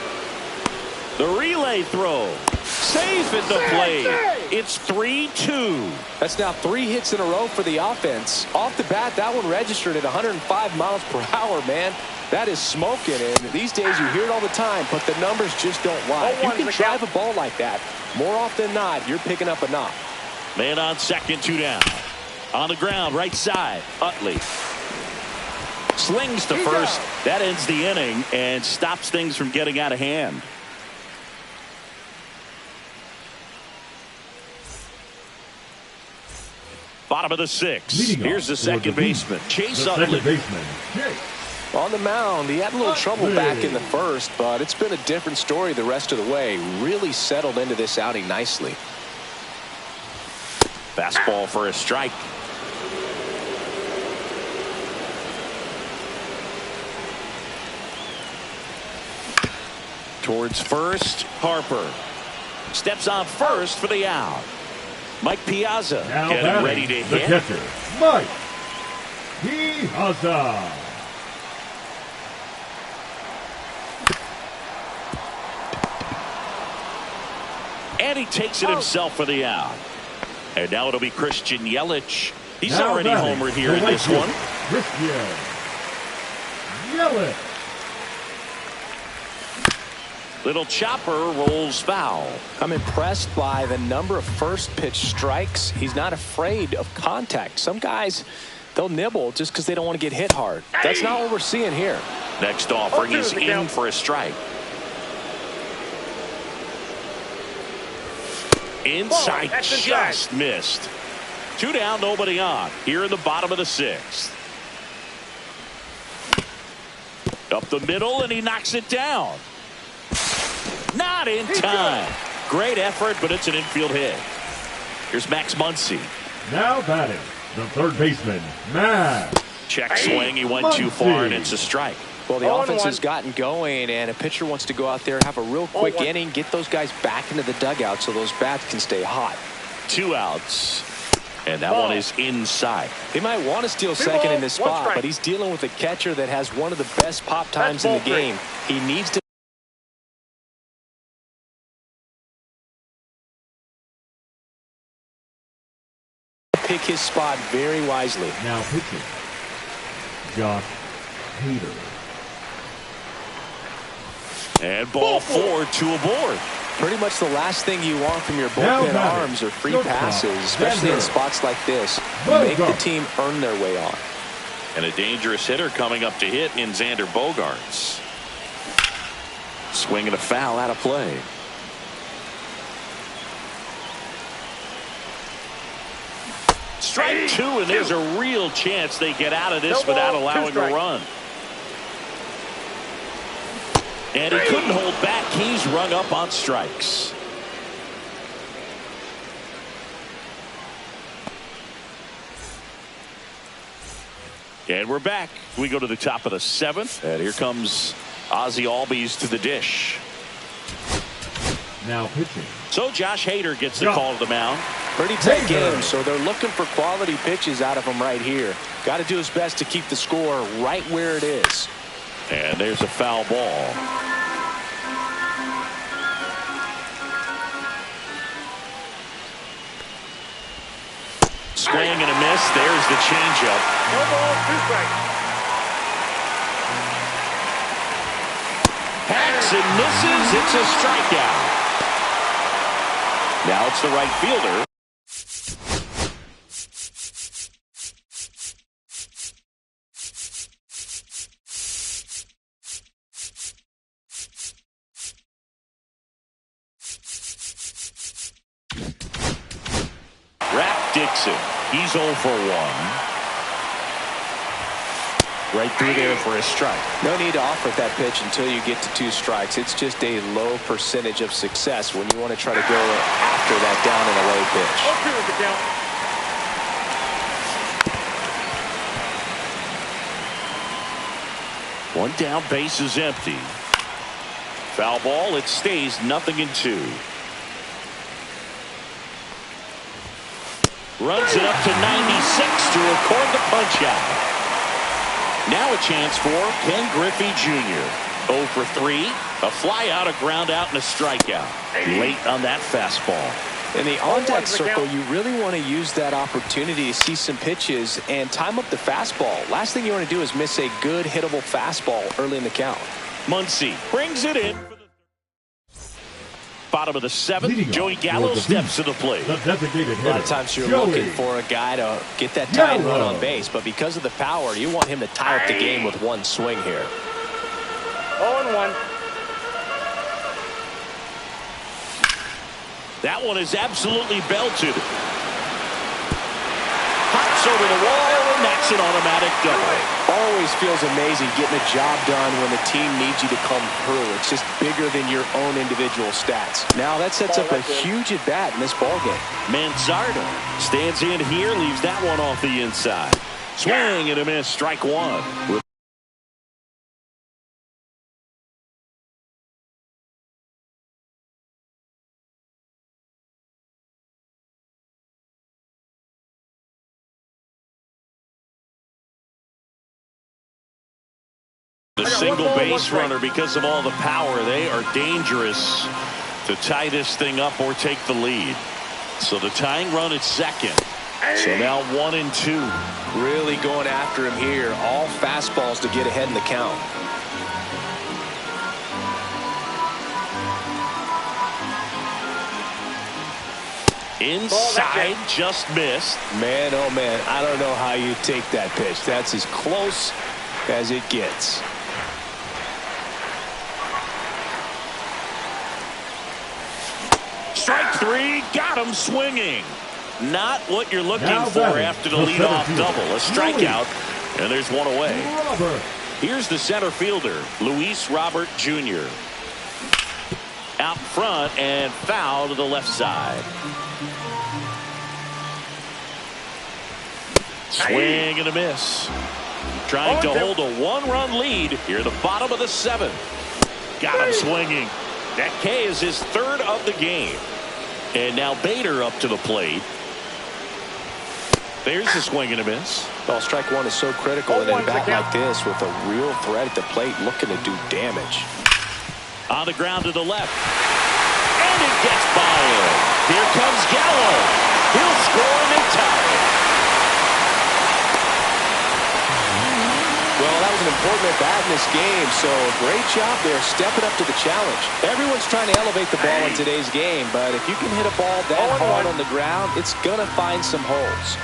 The relay throw. Safe at the plate. It's 3-2. That's now 3 hits in a row for the offense. Off the bat, that one registered at 105 miles per hour, man. That is smoking, and these days you hear it all the time, but the numbers just don't lie. You can drive a ball like that. More often than not, you're picking up a knock. Man on second, 2 down. On the ground, right side, Utley. Slings to first. That ends the inning and stops things from getting out of hand. Bottom of the sixth. Here's the second baseman, Chase Utley. On the mound, he had a little trouble back in the first, but it's been a different story the rest of the way. Really settled into this outing nicely. Fastball for a strike. Towards first, Harper. Steps on first for the out. Mike Piazza now getting ready to hit. The catcher, Mike Piazza. And he takes it himself for the out. And now it'll be Christian Yelich. He's already homered here in this one. Christian Yelich. Little chopper rolls foul. I'm impressed by the number of first pitch strikes. He's not afraid of contact. Some guys, they'll nibble just because they don't want to get hit hard. That's not what we're seeing here. Next offering is in for a strike. Inside, just missed. 2 down, nobody on. Here in the bottom of the sixth. Up the middle, and he knocks it down. Not in time. Great effort, but it's an infield hit. Here's Max Muncy. Now batting, the third baseman, Max. Check swing. He went too far, and it's a strike. Well, the offense has gotten going, and a pitcher wants to go out there, have a real quick inning, get those guys back into the dugout so those bats can stay hot. 2 outs. And that one is inside. They might want to steal second in this spot, but he's dealing with a catcher that has one of the best pop times in the game. He needs to pick his spot very wisely. Now pitching, Josh Hader. And ball 4, 2 aboard. Pretty much the last thing you want from your bullpen arms are free passes, especially in spots like this. Make the team earn their way on. And a dangerous hitter coming up to hit in Xander Bogaerts. Swing and a foul out of play. Strike 2, and there's a real chance they get out of this without allowing a run. And he couldn't hold back. He's rung up on strikes. And we're back. We go to the top of the 7th. And here comes Ozzie Albies to the dish. Now pitching. So Josh Hader gets the call to the mound. Pretty tight game, so they're looking for quality pitches out of him right here. Got to do his best to keep the score right where it is. And there's a foul ball. Swing and a miss. There's the changeup. No ball, 2 strikes. Hacks and misses. It's a strikeout. Now it's the right fielder. Dixon. He's 0 for 1. Right through there for a strike. No need to offer that pitch until you get to 2 strikes. It's just a low percentage of success when you want to try to go after that down and away pitch. 0-2 is the count. One down, base is empty. Foul ball. It stays 0-2. Runs it up to 96 to record the punch out. Now a chance for Ken Griffey Jr. 0 for 3. A fly out, a ground out, and a strikeout. Late on that fastball. In the on-deck circle, you really want to use that opportunity to see some pitches and time up the fastball. Last thing you want to do is miss a good hittable fastball early in the count. Muncy brings it in. Bottom of the 7th, Joey Gallo steps to the plate. A lot of times you're looking for a guy to get that tying run on base, but because of the power, you want him to tie up the game with one swing here. 0-1. That one is absolutely belted. Hops over the wall, and that's an automatic double. Always feels amazing getting a job done when the team needs you to come through. It's just bigger than your own individual stats. Now that sets up a huge at-bat in this ballgame. Manzardo stands in here, leaves that one off the inside. Swing and a miss, strike 1. The single base runner, because of all the power, they are dangerous to tie this thing up or take the lead. So the tying run at second. So now 1-2. Really going after him here. All fastballs to get ahead in the count. Inside, just missed. Man, oh man, I don't know how you take that pitch. That's as close as it gets. Strike 3, got him swinging. Not what you're looking for after the leadoff double. A strikeout, and there's one away. Here's the center fielder, Luis Robert Jr. Out front and foul to the left side. Swing and a miss. Trying to hold a 1-run lead here at the bottom of the 7th. Got him swinging. That K is his 3rd of the game. And now Bader up to the plate. There's the swing and a miss. Well, strike 1 is so critical in a bat like this with a real threat at the plate looking to do damage. On the ground to the left. And it gets by him. Here comes Gallo. He'll score and they tie it. Well, that was an important getting their bat in this game, so great job there stepping up to the challenge. Everyone's trying to elevate the ball in today's game, but if you can hit a ball that hard on the ground, it's going to find some holes.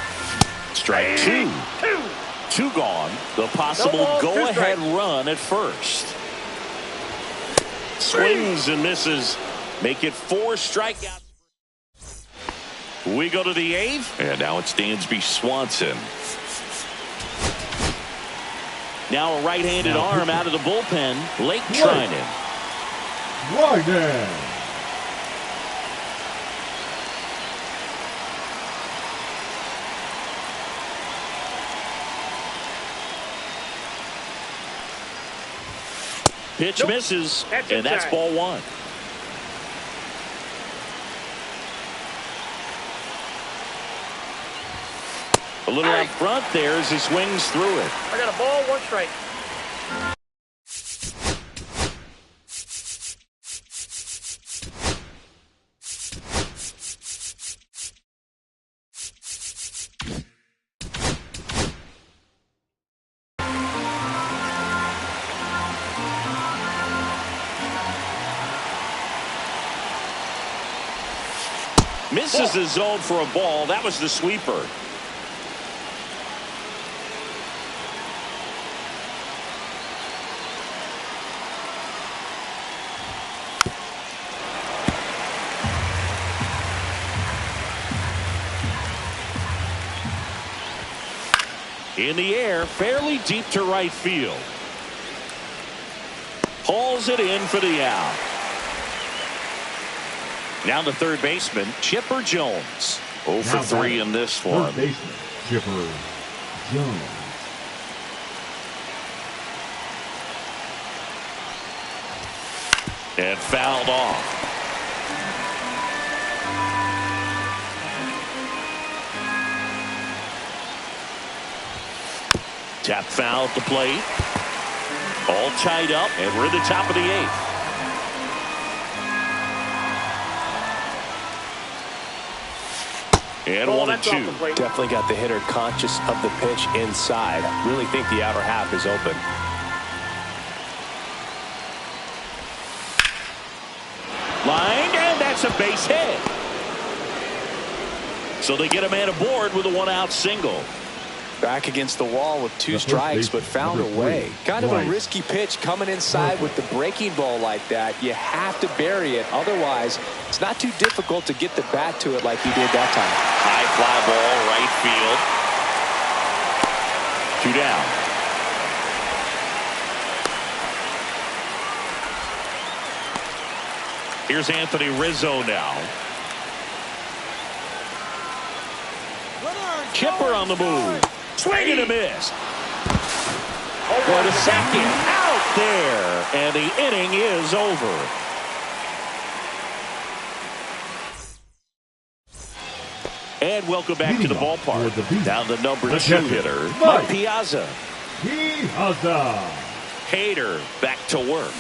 Strike two. Two gone. The possible go-ahead run at first. Swings and misses. Make it 4 strikeouts. We go to the 8th. And now it's Dansby Swanson. Now a right-handed arm out of the bullpen. Blake Treinen. Treinen. Pitch misses, and that's ball 1. A little out front there as he swings through it. I got a ball, 1 strike. Misses the zone for a ball. That was the sweeper. In the air, fairly deep to right field. Hauls it in for the out. Now the third baseman, Chipper Jones. 0 for 3 in this one. Third baseman, Chipper Jones. And fouled off. Tap foul at the plate. All tied up, and we're at the top of the 8th. And 1-2. Definitely got the hitter conscious of the pitch inside. I really think the outer half is open. Lined, and that's a base hit. So they get a man aboard with a 1-out single. Back against the wall with 2 strikes, but found a way. Kind of a risky pitch coming inside with the breaking ball like that. You have to bury it. Otherwise, it's not too difficult to get the bat to it like he did that time. High fly ball, right field. 2 down. Here's Anthony Rizzo now. Chipper on the move. Swing and a miss. For the second. Out there. And the inning is over. And welcome back to the ballpark. Now the number 2 hitter, Mike Piazza. Piazza. Hader back to work.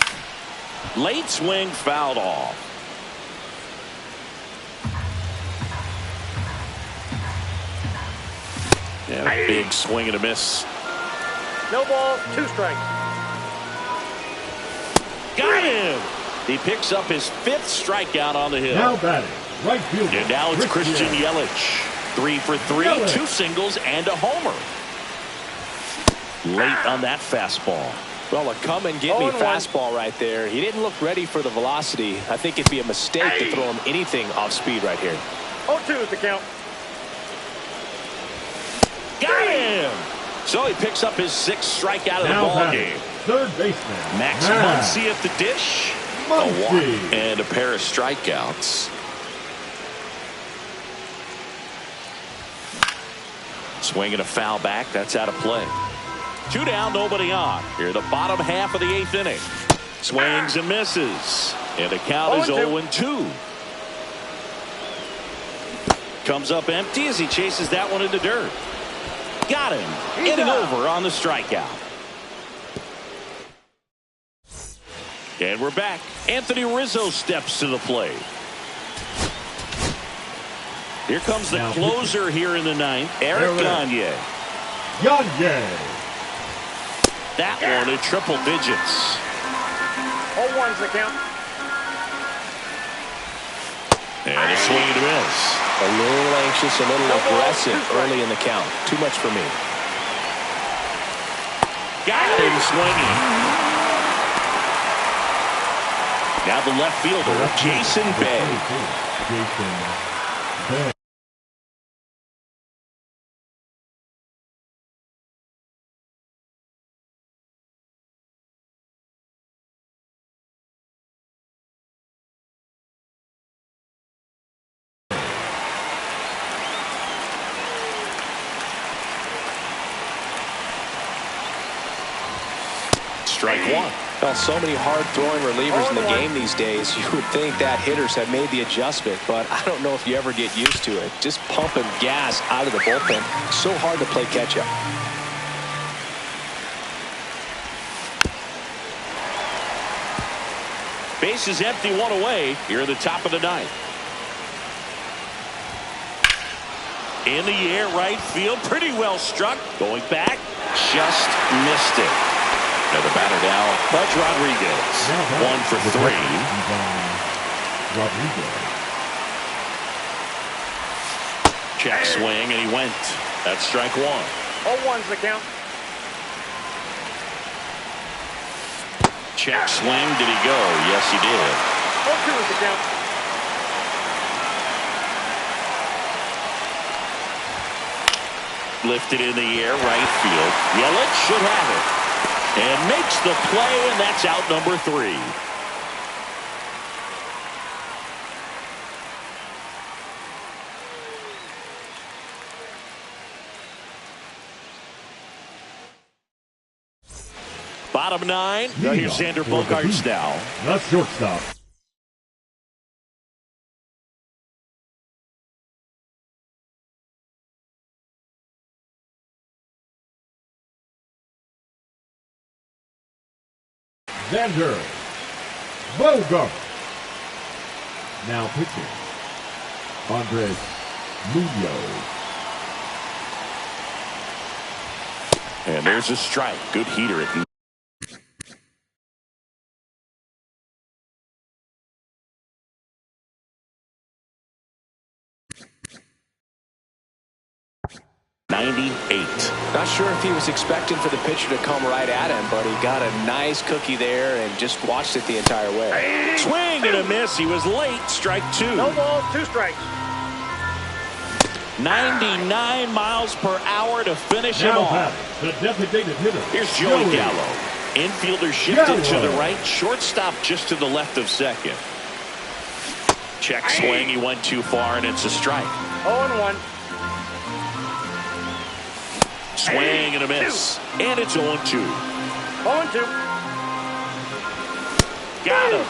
Late swing fouled off. Yeah, big swing and a miss. No ball, 2 strikes. Got him. He picks up his 5th strikeout on the hill. Now batting, right fielder. And now it's Christian Yelich. 3 for 3, Yelich. 2 singles and a homer. Late on that fastball. Well, a come and get me fastball right there. He didn't look ready for the velocity. I think it'd be a mistake to throw him anything off speed right here. 0-2 is the count. Got him. So he picks up his 6th strikeout of the ball game. Third baseman Max Muncy at the dish. A walk and a pair of strikeouts. Swinging a foul back. That's out of play. 2 down, nobody on. Here, the bottom half of the 8th inning. Swings and misses. And the count is 0-2. Comes up empty as he chases that one into dirt. Got him. Getting over on the strikeout. And we're back. Anthony Rizzo steps to the plate. Here comes the closer here in the 9th, Eric Gagne. Gagne. that one in triple digits. All ones the count. And a swing and a miss. A little anxious, a little aggressive early in the count. Too much for me. Got him swinging. Now the left fielder, Jason Bay. Jason Bay. Strike one. Well, so many hard-throwing relievers in the game these days. You would think that hitters have made the adjustment, but I don't know if you ever get used to it. Just pumping gas out of the bullpen. So hard to play catch-up. Base is empty, one away. Here at the top of the ninth. In the air, right field. Pretty well struck. Going back. Just missed it. Now the batter now, Pudge Rodriguez. 1 for 3. Rodriguez. Check swing, and he went. That's strike one. All ones the count. Check swing. Did he go? Yes, he did. All two is the count. Lifted in the air, right field. Yelich should have it. And makes the play, and that's out number 3. Bottom 9. Here's Xander Bogaerts now. The shortstop. Xander Bogaerts. Now pitching, Andres Munoz. And there's a strike. Good heater at 98. Not sure if he was expecting for the pitcher to come right at him, but he got a nice cookie there and just watched it the entire way. Swing and a miss. He was late. Strike 2. No balls, 2 strikes. 99 miles per hour to finish him Now off. batting, the designated hitter. Here's Joey Gallo. Infielder shifted to the right. Shortstop just to the left of second. Check swing. He went too far, and it's a strike. 0-1. Swing and a miss. And it's 0-2. 0-2. Got him.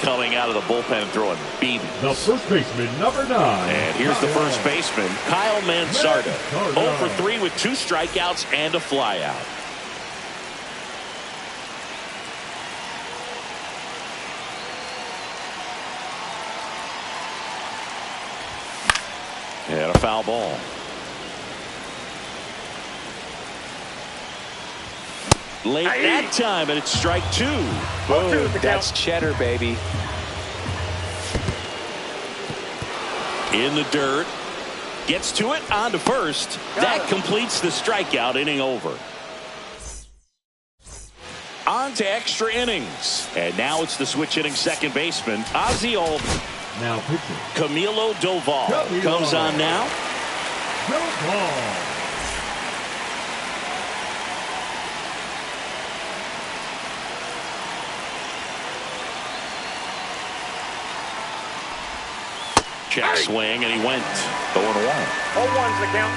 Coming out of the bullpen throwing beatings. The first baseman, number 9. And here's the first baseman, Kyle Manzardo. 0 for 3 with 2 strikeouts and a flyout. And a foul ball. Late that time, and it's strike 2. Boom, that's cheddar, baby. In the dirt. Gets to it, on to first. That completes the strikeout, inning over. On to extra innings. And now it's the switch hitting second baseman, Ozzie Albies. Now pitching, Camilo Doval comes on now. Doval. Check swing, and he went 0-1. 0-1's the count.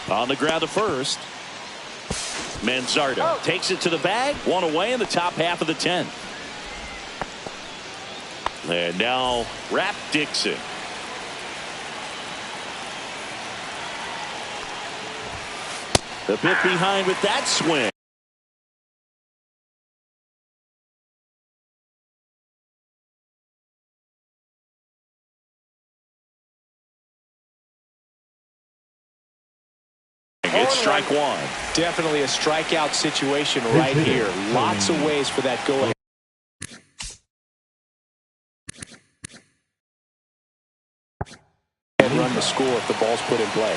On the ground to first. Manzardo takes it to the bag. 1 away in the top half of the 10th. And now Rap Dixon. The bit behind with that swing. strike one. Definitely a strikeout situation right here. Lots of ways for that go ahead. And run the score if the ball's put in play.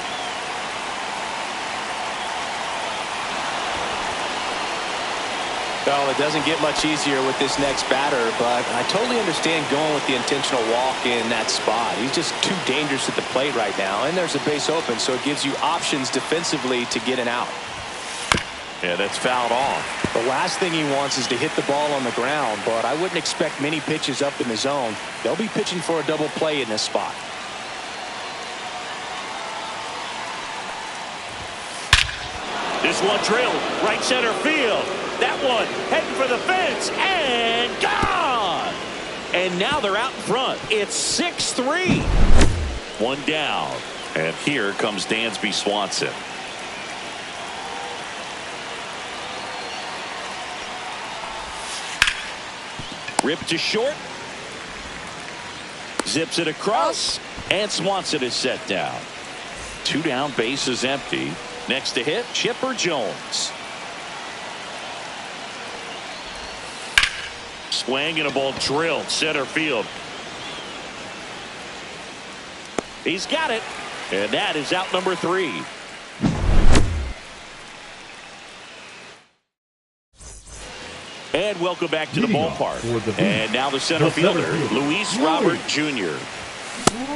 Well, it doesn't get much easier with this next batter, but I totally understand going with the intentional walk in that spot. He's just too dangerous at the plate right now, and there's a base open, so it gives you options defensively to get an out. Yeah, that's fouled off. The last thing he wants is to hit the ball on the ground, but I wouldn't expect many pitches up in the zone. They'll be pitching for a double play in this spot. This one drilled right center field. That one heading for the fence and gone. And now they're out in front. It's 6-3. One down. And here comes Dansby Swanson. Ripped to short. Zips it across. And Swanson is set down. Two down, base is empty. Next to hit, Chipper Jones. Swing and a ball drilled center field. He's got it. And that is out number 3. And welcome back to the ballpark. And now the center fielder, Luis Robert Jr.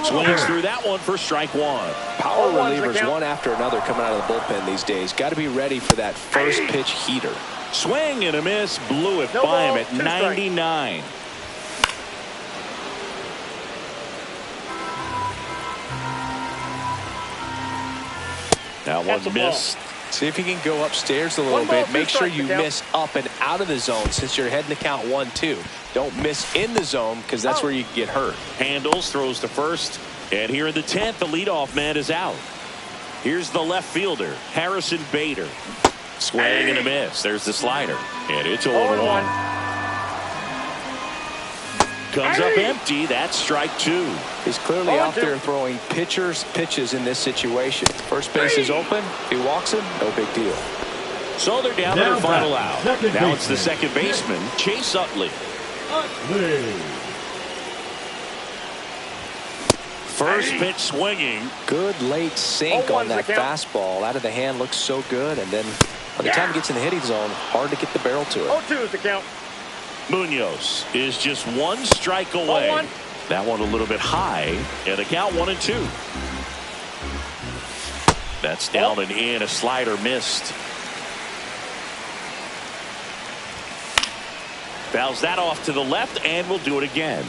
Swings through that one for strike one. Power relievers one after another coming out of the bullpen these days. Got to be ready for that first pitch heater. Swing and a miss. Blew it by him at 99. That one missed. See if you can go upstairs a little bit. Make sure you miss up and out of the zone since you're heading to count 1-2. Don't miss in the zone because that's where you get hurt. Handles, throws to first. And here in the 10th, the leadoff man is out. Here's the left fielder, Harrison Bader. Swing and a miss. There's the slider. And it's 0-1. Comes up empty. That's strike 2. He's clearly out there throwing pitches in this situation. First base is open. He walks him. No big deal. So they're down to their final out. Now it's the second baseman, Chase Utley. First pitch swinging. Good late sink on that fastball. Out of the hand looks so good. And then by the time he gets in the hitting zone, hard to get the barrel to it. 0-2 is the count. Munoz is just one strike away. That one a little bit high. And the count 1-2. That's down and in. A slider missed. Fouls that off to the left and will do it again.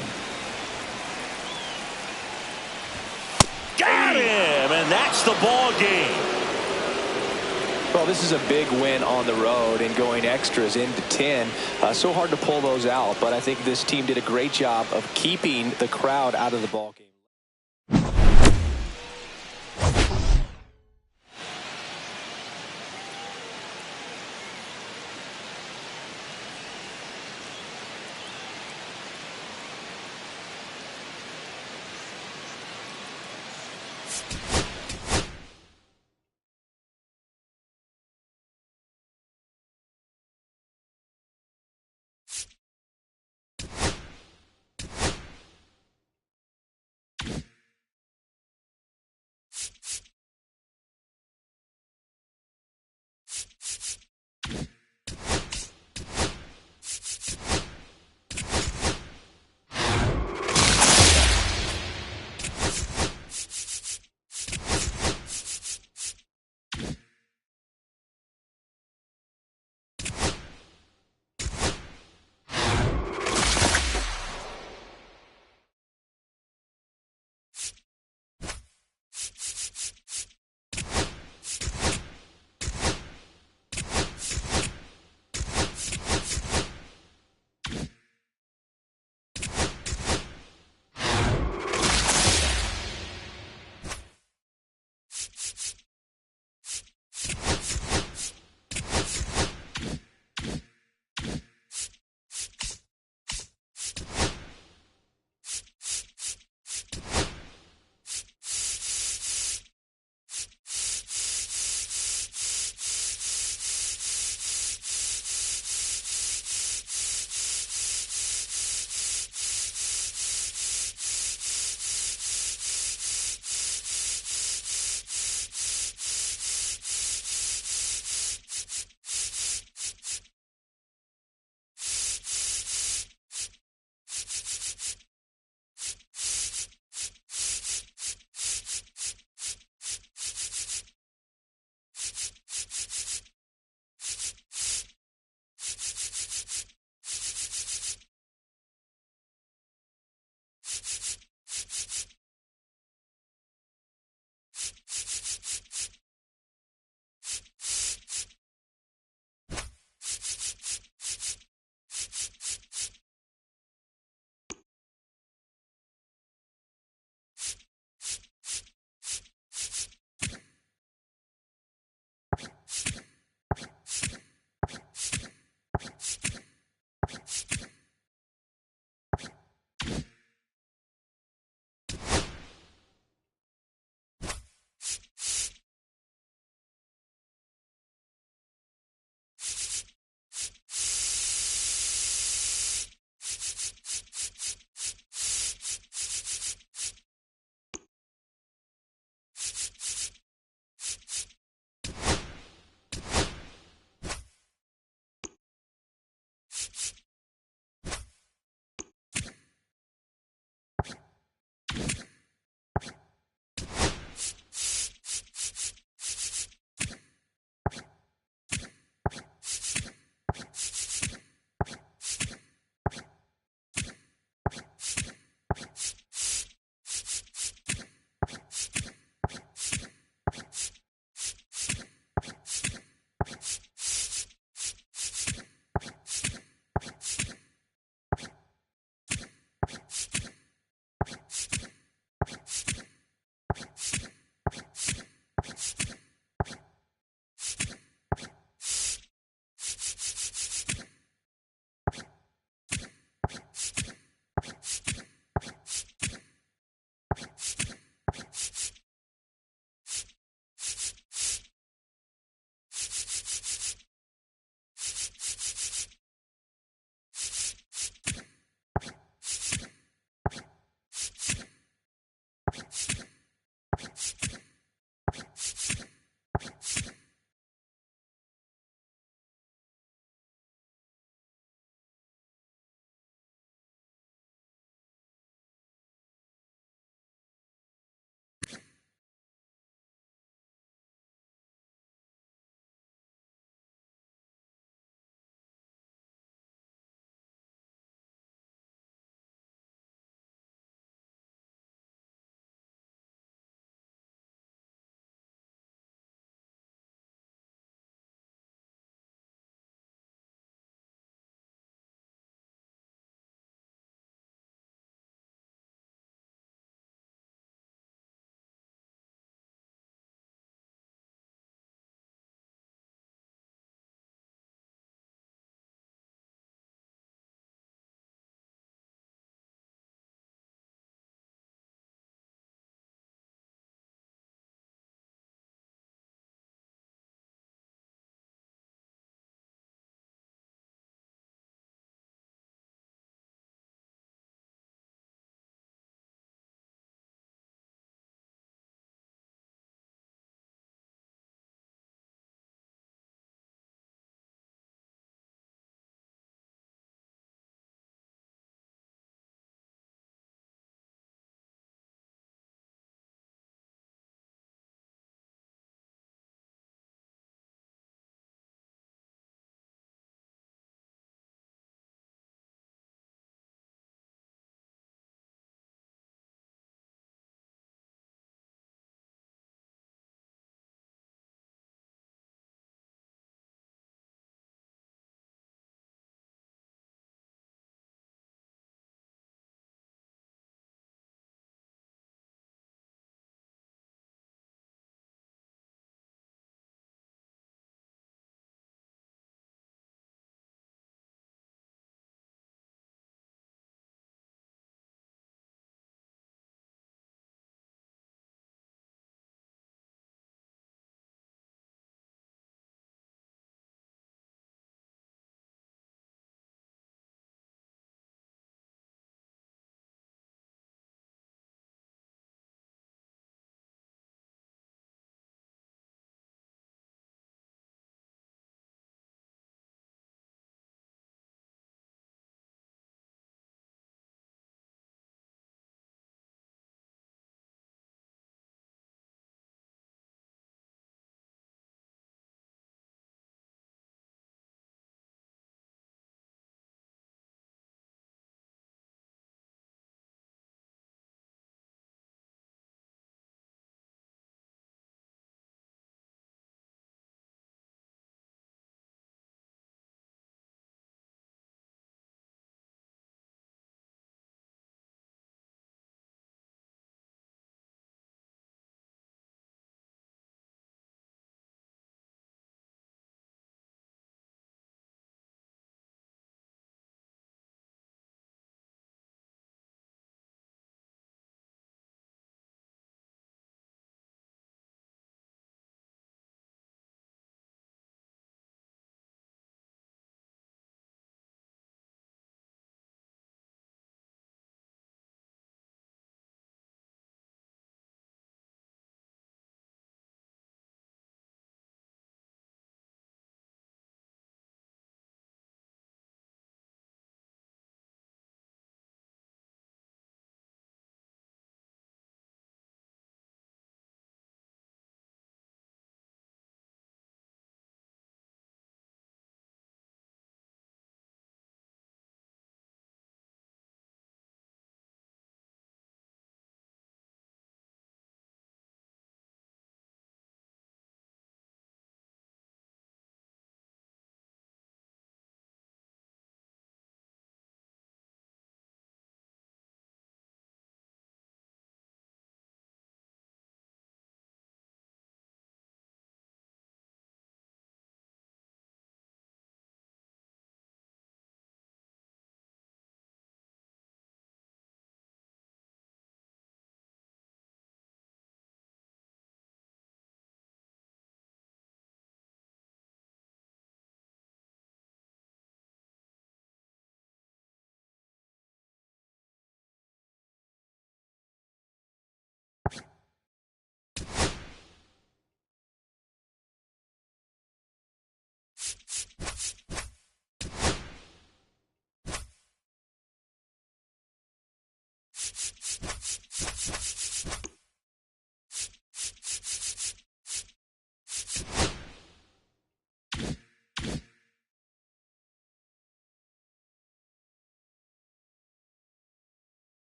Got him, and that's the ball game. Well, this is a big win on the road and going extras into 10. So hard to pull those out, but I think this team did a great job of keeping the crowd out of the ball game.